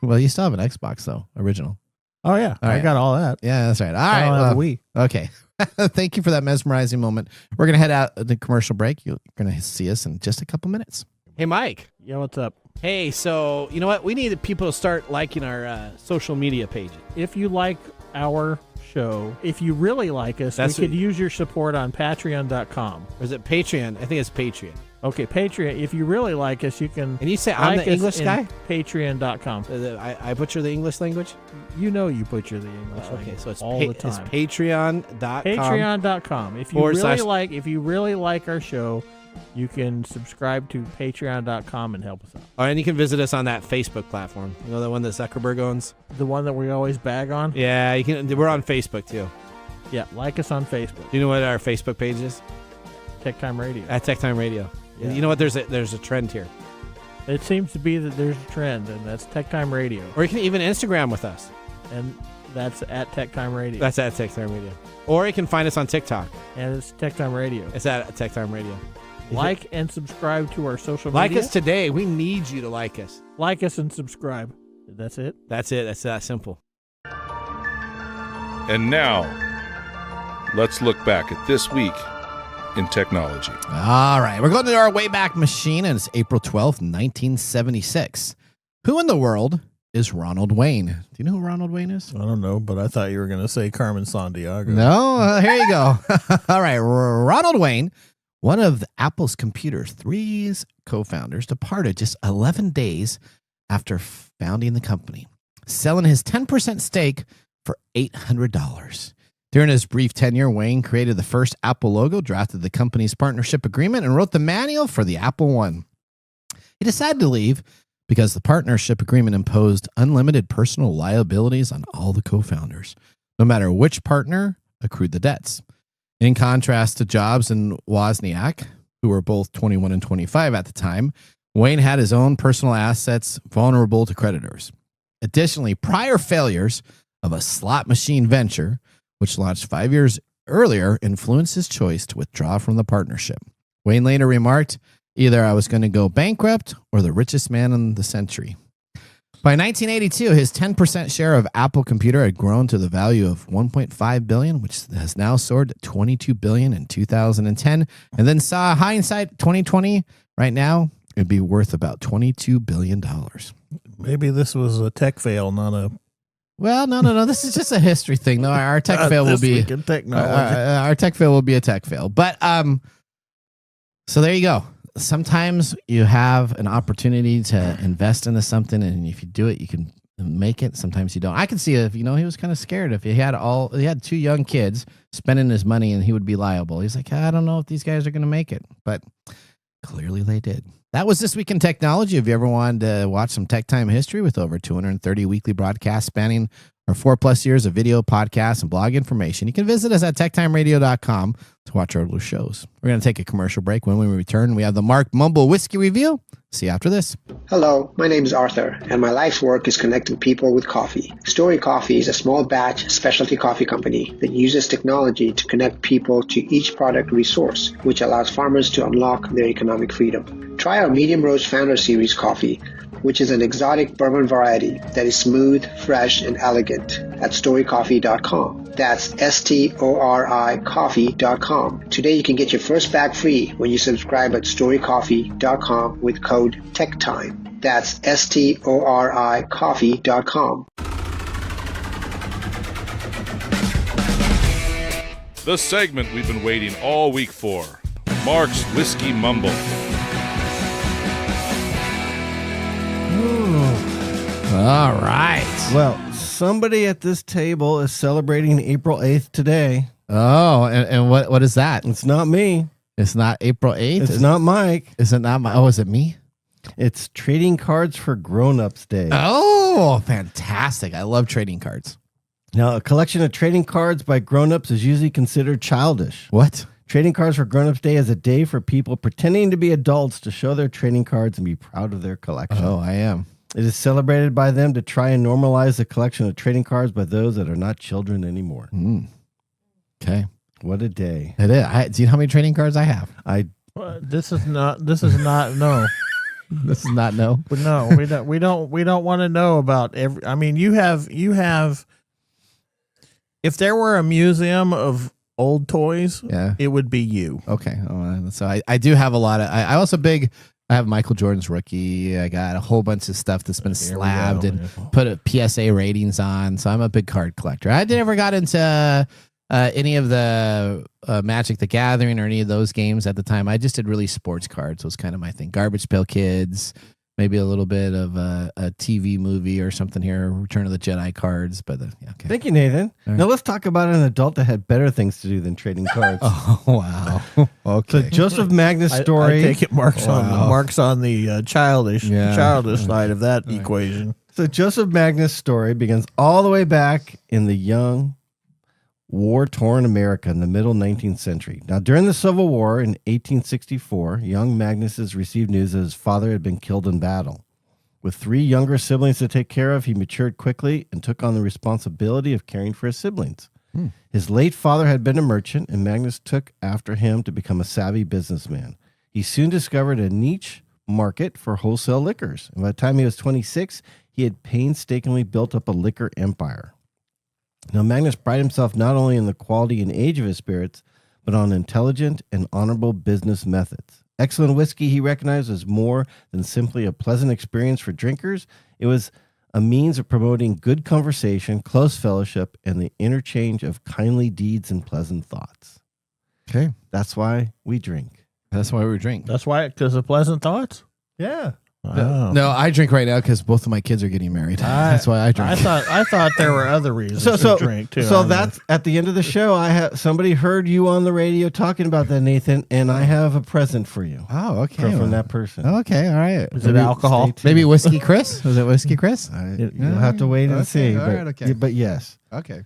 Well, you still have an Xbox though, original. Oh yeah, All I right. got all that. Yeah, that's right. All I right. don't have well, a Wii. Okay. Thank you for that mesmerizing moment. We're gonna head out the commercial break. You're gonna see us in just a couple minutes. Hey, Mike. Yeah, what's up? Hey, so you know what? We need people to start liking our social media pages. If you like our show, if you really like us, That's we could what- use your support on Patreon.com. Or is it Patreon? I think it's Patreon. Okay, Patreon. If you really like us, you can. And you say I'm like the us English in guy? Patreon.com. I butcher the English language? You know you butcher the English Okay, language so it's all the it's time. patreon.com. Patreon.com. If you / if you really like our show, you can subscribe to Patreon.com and help us out. Oh, and you can visit us on that Facebook platform. You know, the one that Zuckerberg owns? The one that we always bag on. Yeah, you can. We're on Facebook, too. Yeah, like us on Facebook. Do you know what our Facebook page is? TechTime Radio. At TechTime Radio. Yeah. You know what? There's a trend here. It seems to be that there's a trend, and that's TechTime Radio, Or you can even Instagram with us. and that's at TechTime Radio, That's at TechTime Radio. Or you can find us on TikTok. and it's TechTime Radio. It's at TechTime Radio. Like and subscribe to our social Like media. us today. We need you to like us. Like us and subscribe. That's it. That's it. That's that simple. And now, let's look back at this week in technology. All right. We're going to our Wayback Machine, and it's April 12th, 1976. Who in the world is Ronald Wayne? Do you know who Ronald Wayne is? I don't know, but I thought you were going to say Carmen Sandiego. No? Here you go. All right. Ronald Wayne, one of Apple's computer's three co-founders, departed just 11 days after founding the company, selling his 10% stake for $800. During his brief tenure, Wayne created the first Apple logo, drafted the company's partnership agreement, and wrote the manual for the Apple I. He decided to leave because the partnership agreement imposed unlimited personal liabilities on all the co-founders, no matter which partner accrued the debts. In contrast to Jobs and Wozniak, who were both 21 and 25 at the time, Wayne had his own personal assets vulnerable to creditors. Additionally, prior failures of a slot machine venture, which launched 5 years earlier, influenced his choice to withdraw from the partnership. Wayne later remarked, "Either I was going to go bankrupt or the richest man in the century." By 1982, his 10% share of Apple Computer had grown to the value of $1.5 billion, which has now soared to $22 billion in 2010. And then saw hindsight 2020, right now, it'd be worth about $22 billion. Maybe this was a tech fail, not a... Well, no. This is just a history thing. No, our tech fail will This be week in technology. our tech fail will be a tech fail. But so there you go. Sometimes you have an opportunity to invest into something, and if you do it, you can make it. Sometimes you don't. I can see if he was kind of scared if he had two young kids spending his money, and he would be liable. He's like, I don't know if these guys are going to make it, but clearly they did. That was This Week in Technology. If you ever wanted to watch some Tech Time history with over 230 weekly broadcasts spanning our 4+ years of video, podcasts, and blog information, you can visit us at techtimeradio.com to watch our little shows. We're going to take a commercial break. When we return, we have the Mark Mumble Whiskey Review. See you after this. Hello, my name is Arthur, and my life's work is connecting people with coffee. Story Coffee is a small batch specialty coffee company that uses technology to connect people to each product resource, which allows farmers to unlock their economic freedom. Try our Medium Roast Founder Series coffee, which is an exotic bourbon variety that is smooth, fresh, and elegant at storycoffee.com. That's STORI coffee.com. Today you can get your first bag free when you subscribe at storycoffee.com with code TechTime. That's STORI coffee.com. The segment we've been waiting all week for, Mark's Whiskey Mumble. All right. Well, somebody at this table is celebrating April 8th today. Oh, and what is that? It's not me. It's not April 8th? It's not Mike. Is it not my... Oh, is it me? It's Trading Cards for Grown-Ups Day. Oh, fantastic. I love trading cards. Now, a collection of trading cards by grown-ups is usually considered childish. What? Trading Cards for Grown-Ups Day is a day for people pretending to be adults to show their trading cards and be proud of their collection. Oh, I am. It is celebrated by them to try and normalize the collection of trading cards by those that are not children anymore. Okay. What a day. It is. Do you know how many trading cards I have? This is not no. This is not no. But no, we don't want to know about every. I mean, you have. If there were a museum of old toys, it would be you. Okay. So I do have a lot of. I also I have Michael Jordan's rookie. I got a whole bunch of stuff that's been slabbed and put a PSA ratings on. So I'm a big card collector. I never got into any of the Magic the Gathering or any of those games at the time. I just did really sports cards. Was kind of my thing. Garbage Pail Kids, maybe a little bit of a TV movie or something here. Return of the Jedi cards. But okay. Thank you, Nathan. Right. Now let's talk about an adult that had better things to do than trading cards. Oh, wow. Okay. So Joseph Magnus' story. I take it Mark's on the childish side of that equation. So Joseph Magnus' story begins all the way back in the young, war-torn America in the middle 19th century. Now, during the Civil War in 1864, young Magnus received news that his father had been killed in battle. With 3 younger siblings to take care of, he matured quickly and took on the responsibility of caring for his siblings. His late father had been a merchant, and Magnus took after him to become a savvy businessman. He soon discovered a niche market for wholesale liquors. And by the time he was 26, he had painstakingly built up a liquor empire. Now, Magnus prided himself not only in the quality and age of his spirits, but on intelligent and honorable business methods. Excellent whiskey, he recognized, was more than simply a pleasant experience for drinkers. It was a means of promoting good conversation, close fellowship, and the interchange of kindly deeds and pleasant thoughts. Okay. That's why we drink. That's why we drink. That's why, because of pleasant thoughts? Yeah. Wow. No, I drink right now because both of my kids are getting married. That's why I drink. I thought there were other reasons to drink too. So that's at the end of the show. Somebody heard you on the radio talking about that, Nathan, and I have a present for you. Oh, okay. From that person. Okay, all right. Is it alcohol? Maybe Whiskey Chris? Was it Whiskey Chris? You'll have to wait and see. All right, okay. But yes. Okay.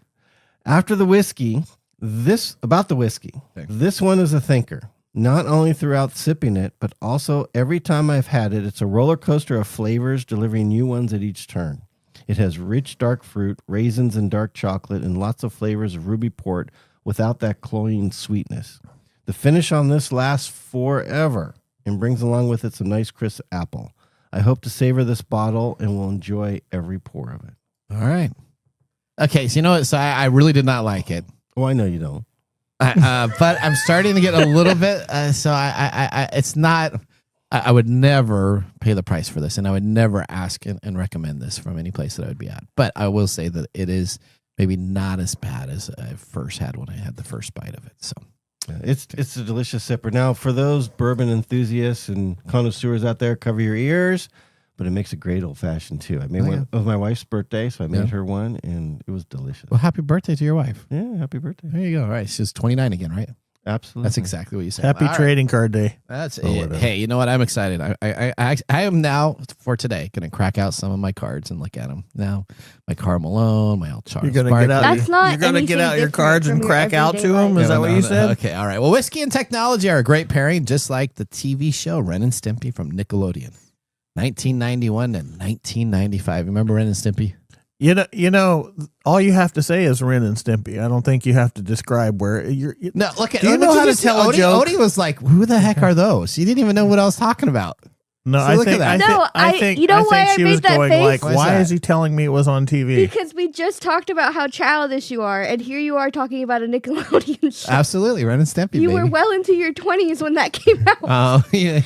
After the whiskey, this one is a thinker. Not only throughout sipping it, but also every time I've had it, it's a roller coaster of flavors, delivering new ones at each turn. It has rich dark fruit, raisins, and dark chocolate, and lots of flavors of ruby port without that cloying sweetness. The finish on this lasts forever and brings along with it some nice crisp apple. I hope to savor this bottle and will enjoy every pour of it. All right. Okay, so you know what? So I really did not like it. Oh, I know you don't. But I'm starting to get a little bit. So it's not. I would never pay the price for this, and I would never ask and recommend this from any place that I would be at. But I will say that it is maybe not as bad as I first had when I had the first bite of it. So it's a delicious sipper. Now, for those bourbon enthusiasts and connoisseurs out there, cover your ears. But it makes a great old fashioned too. I made one of my wife's birthday, so I made her one, and it was delicious. Well, happy birthday to your wife. Yeah, happy birthday. There you go. All right, she's 29 again, right? Absolutely. That's exactly what you said. Happy trading card day. That's it. Hey, you know what? I'm excited. I am now for today going to crack out some of my cards and look at them. Now, my Karl Malone, my El Charles. You're going to get out. That's not. You're going to get out your cards and crack out to them. them. Is that what you said? Okay, all right. Well, whiskey and technology are a great pairing, just like the TV show Ren and Stimpy from Nickelodeon. 1991 to 1995. Remember Ren and Stimpy? You know, all you have to say is Ren and Stimpy. I don't think you have to describe where you're. No, look at. Do you know how to tell a joke? Odie was like, "Who the heck are those?" He didn't even know what I was talking about. No, So I look think at that. I think you know why I she made was that going face? like, Why is why that? is he telling me it was on TV? Because we just talked about how childish you are, and here you are talking about a Nickelodeon show. Absolutely, Ren and Stimpy. You baby. were well into your 20s when that came out. Oh, yeah.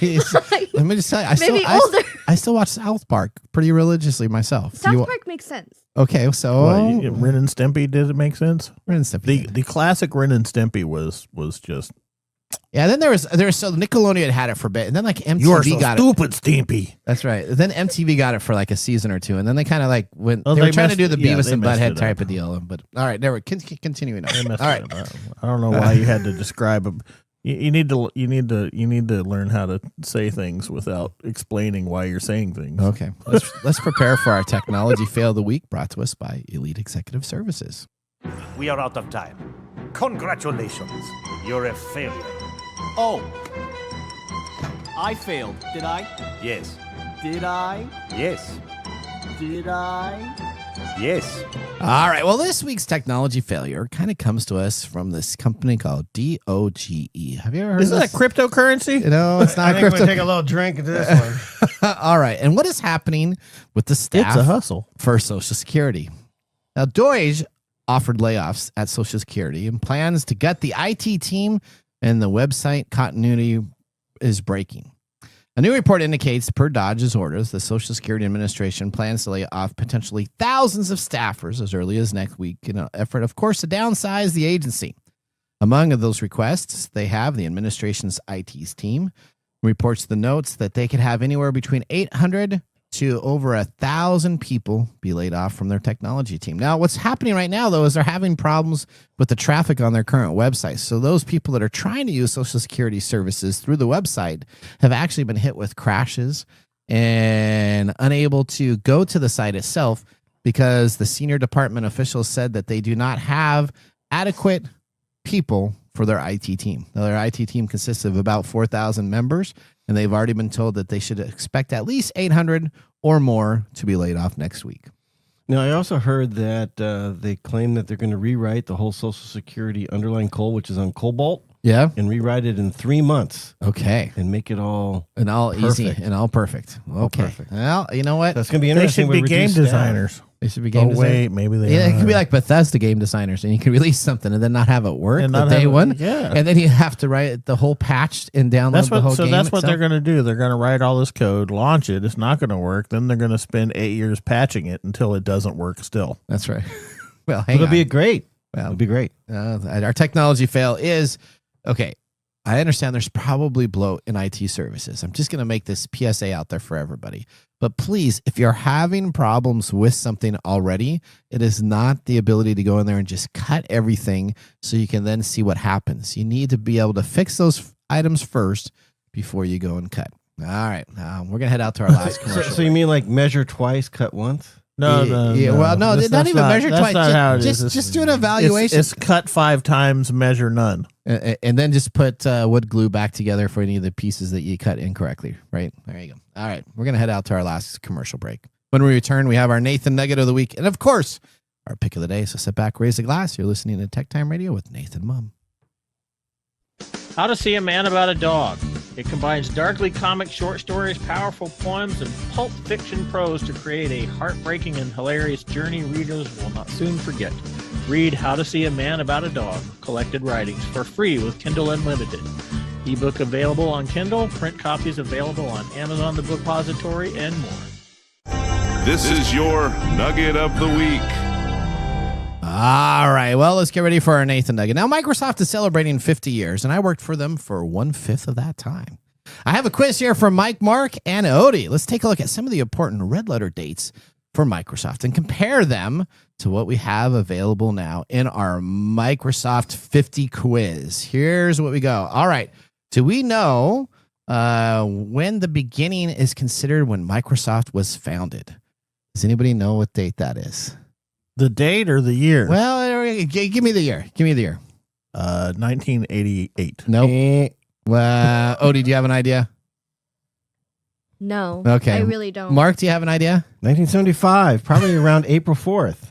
Let me just tell you, Maybe older. I still watch South Park pretty religiously myself. South Park makes sense. Okay, so Ren and Stimpy, does it make sense? Ren and Stimpy. The classic Ren and Stimpy was just. Yeah, then there was so Nickelodeon had it for a bit, and then like MTV You are so got stupid, Stimpy. That's right. Then MTV got it for like a season or two, and then they kind of like went. Oh, they they were trying to messed- do the yeah, Beavis they and messed Butthead it type up. of deal. But all right, there we're continuing on. All right, I don't know why you had to describe it. You need to learn how to say things without explaining why you're saying things. okay. Let's prepare for our technology fail of the week, brought to us by Elite Executive Services. We are out of time. Congratulations. You're a failure. Oh. I failed, did I? Yes. Did I? Yes. Did I? Yes. All right. Well, this week's technology failure kind of comes to us from this company called DOGE. Have you ever heard Isn't of that this? cryptocurrency? No, it's not I think we're crypto. going to take a little drink of this one. All right. And what is happening with the staff It's a hustle. for Social Security? Now, DOGE offered layoffs at Social Security and plans to gut the IT team, and the website continuity is breaking. A new report indicates, per DOGE's orders, the Social Security Administration plans to lay off potentially thousands of staffers as early as next week in an effort, of course, to downsize the agency. Among those requests, they have the administration's IT's team reports the notes that they could have anywhere between 800 to over 1,000 people be laid off from their technology team. Now, what's happening right now, though, is they're having problems with the traffic on their current website. So those people that are trying to use Social Security services through the website have actually been hit with crashes and unable to go to the site itself because the senior department officials said that they do not have adequate people for their IT team. Now, their IT team consists of about 4,000 members, and they've already been told that they should expect at least 800 or more to be laid off next week. Now, I also heard that they claim that they're going to rewrite the whole Social Security underlying code, which is on Cobalt. Yeah. and rewrite it in 3 months Okay. and make it all. And all easy Perfect. and all perfect. Okay. perfect. Well, you know what? That's going to be They interesting. should be with game reduced staff. designers. They should be game designers. Wait, maybe they. Yeah, it could be are. like Bethesda game designers, and you can release something and then not have it work And the not day have it- one. yeah. And then you have to write the whole patch and download That's the whole what. So game. that's what they're itself. going to do. They're going to write all this code, launch it. It's not going to work. Then they're going to spend 8 years patching it until it doesn't work. Still, That's right. Well, hang It'll on. be great. Well, It'll be great. our technology fail is okay. I understand there's probably bloat in IT services. I'm just going to make this PSA out there for everybody. But please, if you're having problems with something already, it is not the ability to go in there and just cut everything so you can then see what happens. You need to be able to fix those items first before you go and cut. All right. We're going to head out to our last commercial. So you mean like measure twice, cut once? no. Well, no, That's- not that's even measure that's twice. Not how it is. Just do an evaluation. It's cut 5 times, measure none. And then just put wood glue back together for any of the pieces that you cut incorrectly, right? There you go. All right. We're going to head out to our last commercial break. When we return, we have our Nathan Nugget of the Week. And, of course, our pick of the day. So sit back, raise a glass. You're listening to TechTime Radio with Nathan Mumm. How to See a Man About a Dog. It combines darkly comic short stories, powerful poems, and pulp fiction prose to create a heartbreaking and hilarious journey readers will not soon forget. Read How to See a Man About a Dog, Collected Writings, for free with Kindle Unlimited. Ebook available on Kindle, print copies available on Amazon The Bookpository, and more. This is your Nugget of the Week. All right. Well, let's get ready for our Nathan Nugget. Now, Microsoft is celebrating 50 years, and I worked for them for 1/5 of that time. I have a quiz here from Mike, Mark, and Odie. Let's take a look at some of the important red letter dates for Microsoft and compare them to what we have available now in our Microsoft 50 quiz. Here's what we go. All right. Do we know when the beginning is considered when Microsoft was founded? Does anybody know what date that is? The date or the year? Well, give me the year. Give me the year. 1988. Nope. Well, Odie, do you have an idea? No. Okay. I really don't. Mark, do you have an idea? 1975, probably around April 4th.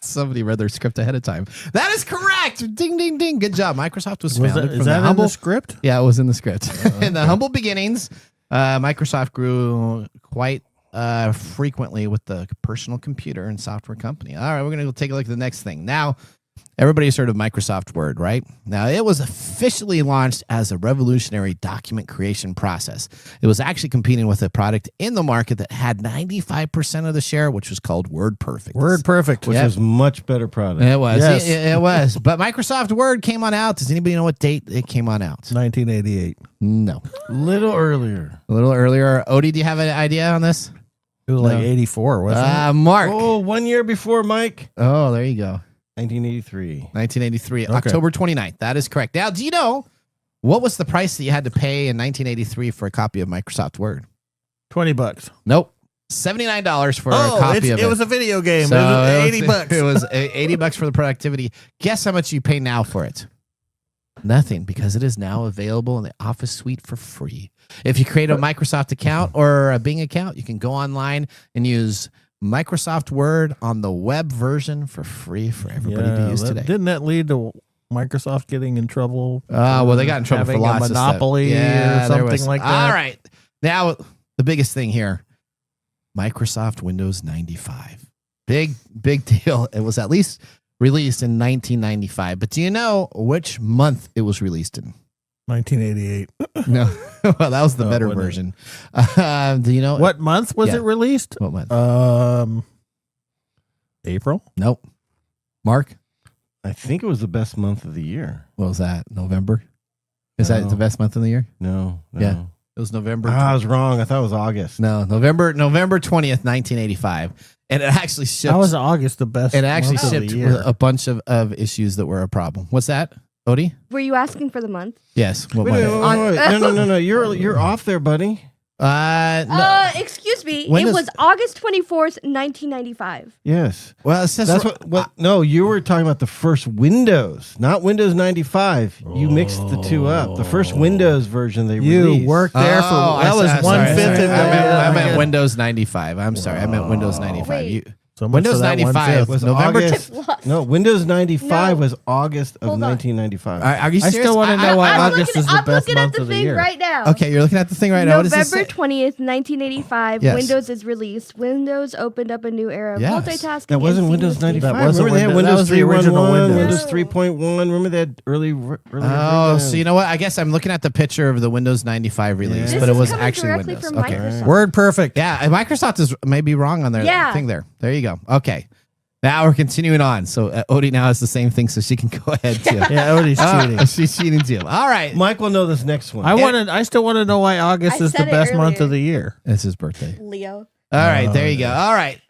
Somebody read their script ahead of time. That is correct. Ding, ding, ding. Good job. Microsoft was Was founded that, from is that the in humble the script? Yeah, it was in the script. In the humble beginnings, Microsoft grew quite frequently with the personal computer and software company. All right, we're going to go take a look at the next thing. Now, everybody's heard of Microsoft Word, right? Now, it was officially launched as a revolutionary document creation process. It was actually competing with a product in the market that had 95% of the share, which was called WordPerfect. WordPerfect. Which was much better product. It was. Yes. It was. But Microsoft Word came on out. Does anybody know what date it came on out? 1988. No. Little earlier. A little earlier. Odie, do you have an idea on this? It was like 84, wasn't it? Mark. Oh, 1 year before Mike. Oh, there you go. 1983. 1983, Okay. October 29th. That is correct. Now, do you know what was the price that you had to pay in 1983 for a copy of Microsoft Word? $20. Nope. $79 for a copy of it. It was a video game. So it was 80 bucks. It was $80 for the productivity. Guess how much you pay now for it? Nothing, because it is now available in the Office suite for free. If you create a Microsoft account or a Bing account, you can go online and use Microsoft Word on the web version for free for everybody to use today. Didn't that lead to Microsoft getting in trouble? Well, they got in trouble for having lots a of stuff. monopoly Yeah, or there something was. like that. All right. Now, the biggest thing here, Microsoft Windows 95. Big deal. It was at least released in 1995. But do you know which month it was released in? 1988. No. Well, that was the better what is version. Do you know What month was Yeah. it released? What month? April? Nope. Mark? I think it was the best month of the year. What was that? November? Is that No. the best month of the year? No. Yeah. It was November. I was wrong. I thought it was August. No, November 20th, 1985. And it actually shipped. How was August the best It actually month of shipped the year? a bunch of issues that were a problem. What's that, Odie? Were you asking for the month? Yes. What Wait, month? No. You're off there, buddy. No. Excuse me. When it does- was August 24th, 1995. Yes. Well, it says That's what. No, you were talking about the first Windows, not Windows 95. You mixed the two up. The first Windows version they released. You worked there for that was sorry, 1/5 of sorry. the I meant yeah. Windows 95. I'm sorry. I meant Windows 95. Wait. You, So much Windows for that 95 1/5. November. No, Windows 95 No. was August of Hold on. 1995. Are you I serious? still want to know why I'm August is the I'm best looking at month the of the thing year. right now. Okay, you're looking at the thing right now. What does this November say? 20th, 1985, Yes. Windows is released. Windows opened up a new era of Yes. multitasking. That wasn't and Windows seamless 95. That wasn't Remember they had Windows- that Windows was the original 3.11, Windows. Windows 3.1. Remember they had early Oh, versions? so you know what? I guess I'm looking at the picture of the Windows 95 release, This but it is was coming actually directly Windows. from Okay. Microsoft. Word perfect. Yeah, and Microsoft is maybe wrong on their Yeah. thing there. There you go. Okay. Now we're continuing on. So Odie now has the same thing, so she can go ahead too. Yeah, Odie's cheating. She's cheating too. All right. Mike will know this next one. I still want to know why August I is the said it best month earlier. of the year. It's his birthday. Leo. All right, there you go. yeah. All right.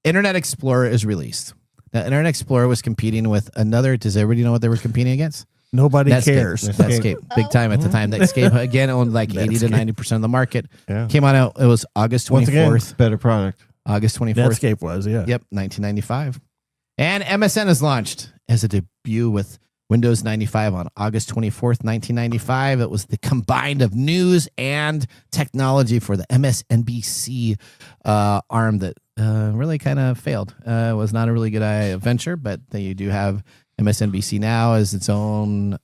Internet Explorer is released. Now, Internet Explorer was competing with another. Does everybody know what they were competing against? Nobody Netscape. cares. Netscape. Big time at the time. Netscape, again, owned like 80 to 90% of the market. Yeah. Came out, it was August 24th. Once again, better product. August 24th. Netscape was, yeah. Yep, 1995. And MSN is launched as a debut with Windows 95 on August 24th, 1995. It was the combined of news and technology for the MSNBC arm that really kind of failed. It was not a really good venture, but you do have MSNBC now as its own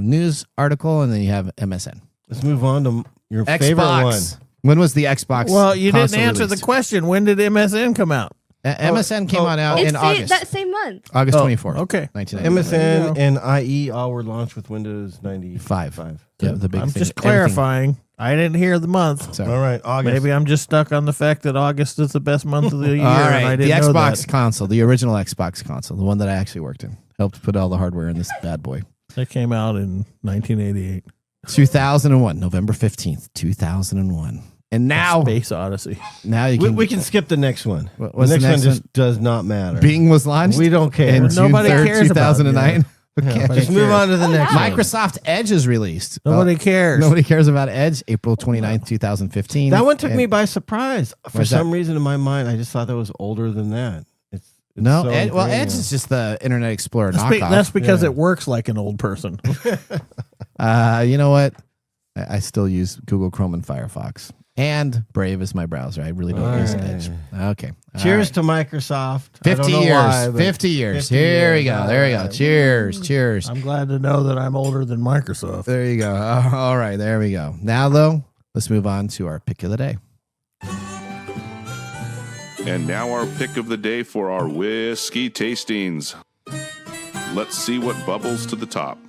news article, and then you have MSN. Let's move on to your favorite one. Xbox. When was the Xbox? Well, you didn't console answer released? the question. When did MSN come out? MSN came out It's in August. that same month. August Oh, 24th. okay. 1995. MSN and IE all were launched with Windows 95. Yeah, the big I'm thing. just Everything. clarifying. I didn't hear the month. Sorry. All right, August. Maybe I'm just stuck on the fact that August is the best month of the year. All And right, I the didn't know Xbox that. console, the original Xbox console, the one that I actually worked in, helped put all the hardware in this bad boy. That came out in 1988. 2001, November 15th, 2001. And now, Space Odyssey. now you We, can. we can skip the next one. What- The what's the next one next just one? does not matter. Bing was launched. We don't care. In Well, June nobody 3rd, cares about it, 2009. Yeah, Okay. just move on to the next one. Microsoft Edge is released. Nobody cares. Nobody cares about Edge. April 29th, 2015. That one took And- me by surprise. For Why's that? some reason in my mind, I just thought that was older than that. It's No, so Edge, well, ingrained Edge in is just the Internet Explorer knockoff. That's because Yeah. it works like an old person. You know what? I still use Google Chrome and Firefox. And Brave is my browser. I really don't use All Edge. Okay. All Cheers right. to Microsoft. I 50 don't know years. why, but 50 years. 50 Here we years. go. There we go. All right. Cheers. Cheers. I'm glad to know that I'm older than Microsoft. There you go. All right. There we go. Now, though, let's move on to our pick of the day. And now our pick of the day for our whiskey tastings. Let's see what bubbles to the top.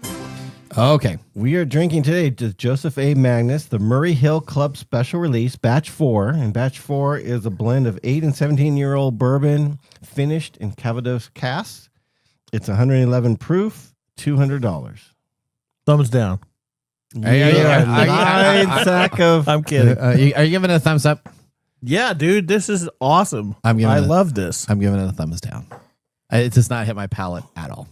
Okay. We are drinking today to Joseph A. Magnus, the Murray Hill Club Special Release, Batch 4. And Batch 4 is a blend of 8 and 17-year-old bourbon finished in Calvados casks. It's 111 proof, $200. Thumbs down. Nine sack of... I'm kidding. Are you giving it a thumbs up? Yeah, dude, this is awesome. I'm giving I it- love this. I'm giving it a thumbs down. It does not hit my palate at all.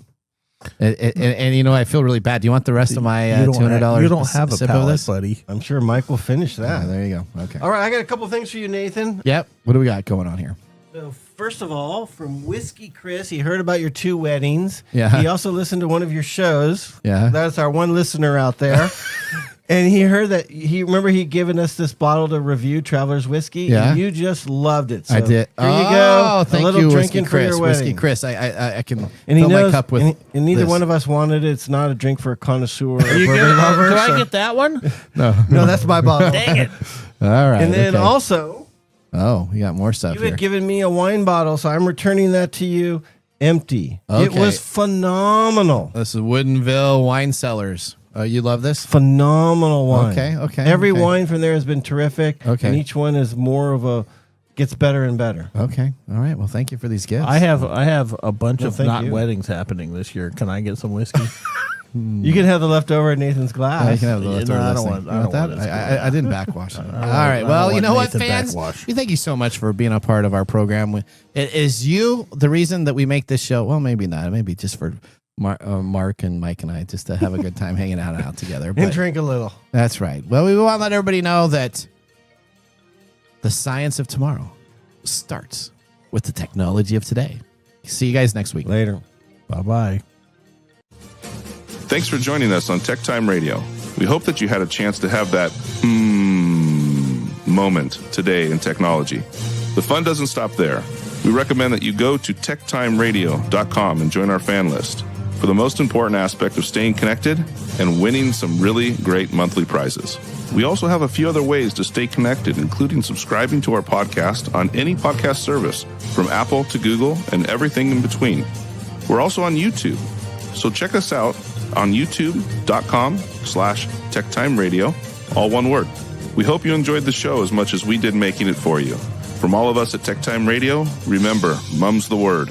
And you know, I feel really bad. Do you want the rest of my $200? You don't have a sip of palate, this? buddy. I'm sure Mike will finish that. There you go. Okay. All right, I got a couple things for you, Nathan. Yep. What do we got going on here? So first of all, from Whiskey Chris, he heard about your 2 weddings. Yeah. He also listened to one of your shows. Yeah. That's our one listener out there. And he heard that remember he given us this bottle to review, Traveler's Whiskey. Yeah. And you just loved it. So I did. Here you go. Oh, thank a little you, drinking Whiskey for Chris. your Whiskey wedding. Chris. I can And he fill knows, my cup with. and neither this. one of us wanted it. It's not a drink for a connoisseur or You bourbon get- lover. do so- I get that one? No. No, that's my bottle. Dang it. All right. And then okay. also, Oh, we got more stuff you here. had given me a wine bottle, so I'm returning that to you empty. It Okay. was phenomenal. This is Woodinville Wine Cellars. You love this? Phenomenal wine. Okay. Every okay. wine from there has been terrific. Okay. And each one is more of a gets better and better. Okay. All right. Well, thank you for these gifts. I have a bunch No, of thank not you. weddings happening this year. Can I get some whiskey? You can have the leftover at Nathan's glass. You can have the No, leftover I of this don't thing. want- You I don't that? want it. I didn't backwash it. All want- right. I Well, don't you know want what, Nathan fans? backwash. We thank you so much for being a part of our program. It is you the reason that we make this show. Well, maybe not. Maybe just for Mark and Mike and I just to have a good time hanging out together. And But drink a little. that's right. Well, we want to let everybody know that the science of tomorrow starts with the technology of today. See you guys next week. Later. Bye-bye. Thanks for joining us on TechTime Radio. We hope that you had a chance to have that moment today in technology. The fun doesn't stop there. We recommend that you go to techtimeradio.com and join our fan list for the most important aspect of staying connected and winning some really great monthly prizes. We also have a few other ways to stay connected, including subscribing to our podcast on any podcast service, from Apple to Google and everything in between. We're also on YouTube, so check us out on youtube.com/techtimeradio, all one word. We hope you enjoyed the show as much as we did making it for you. From all of us at TechTime Radio, remember, mum's the word.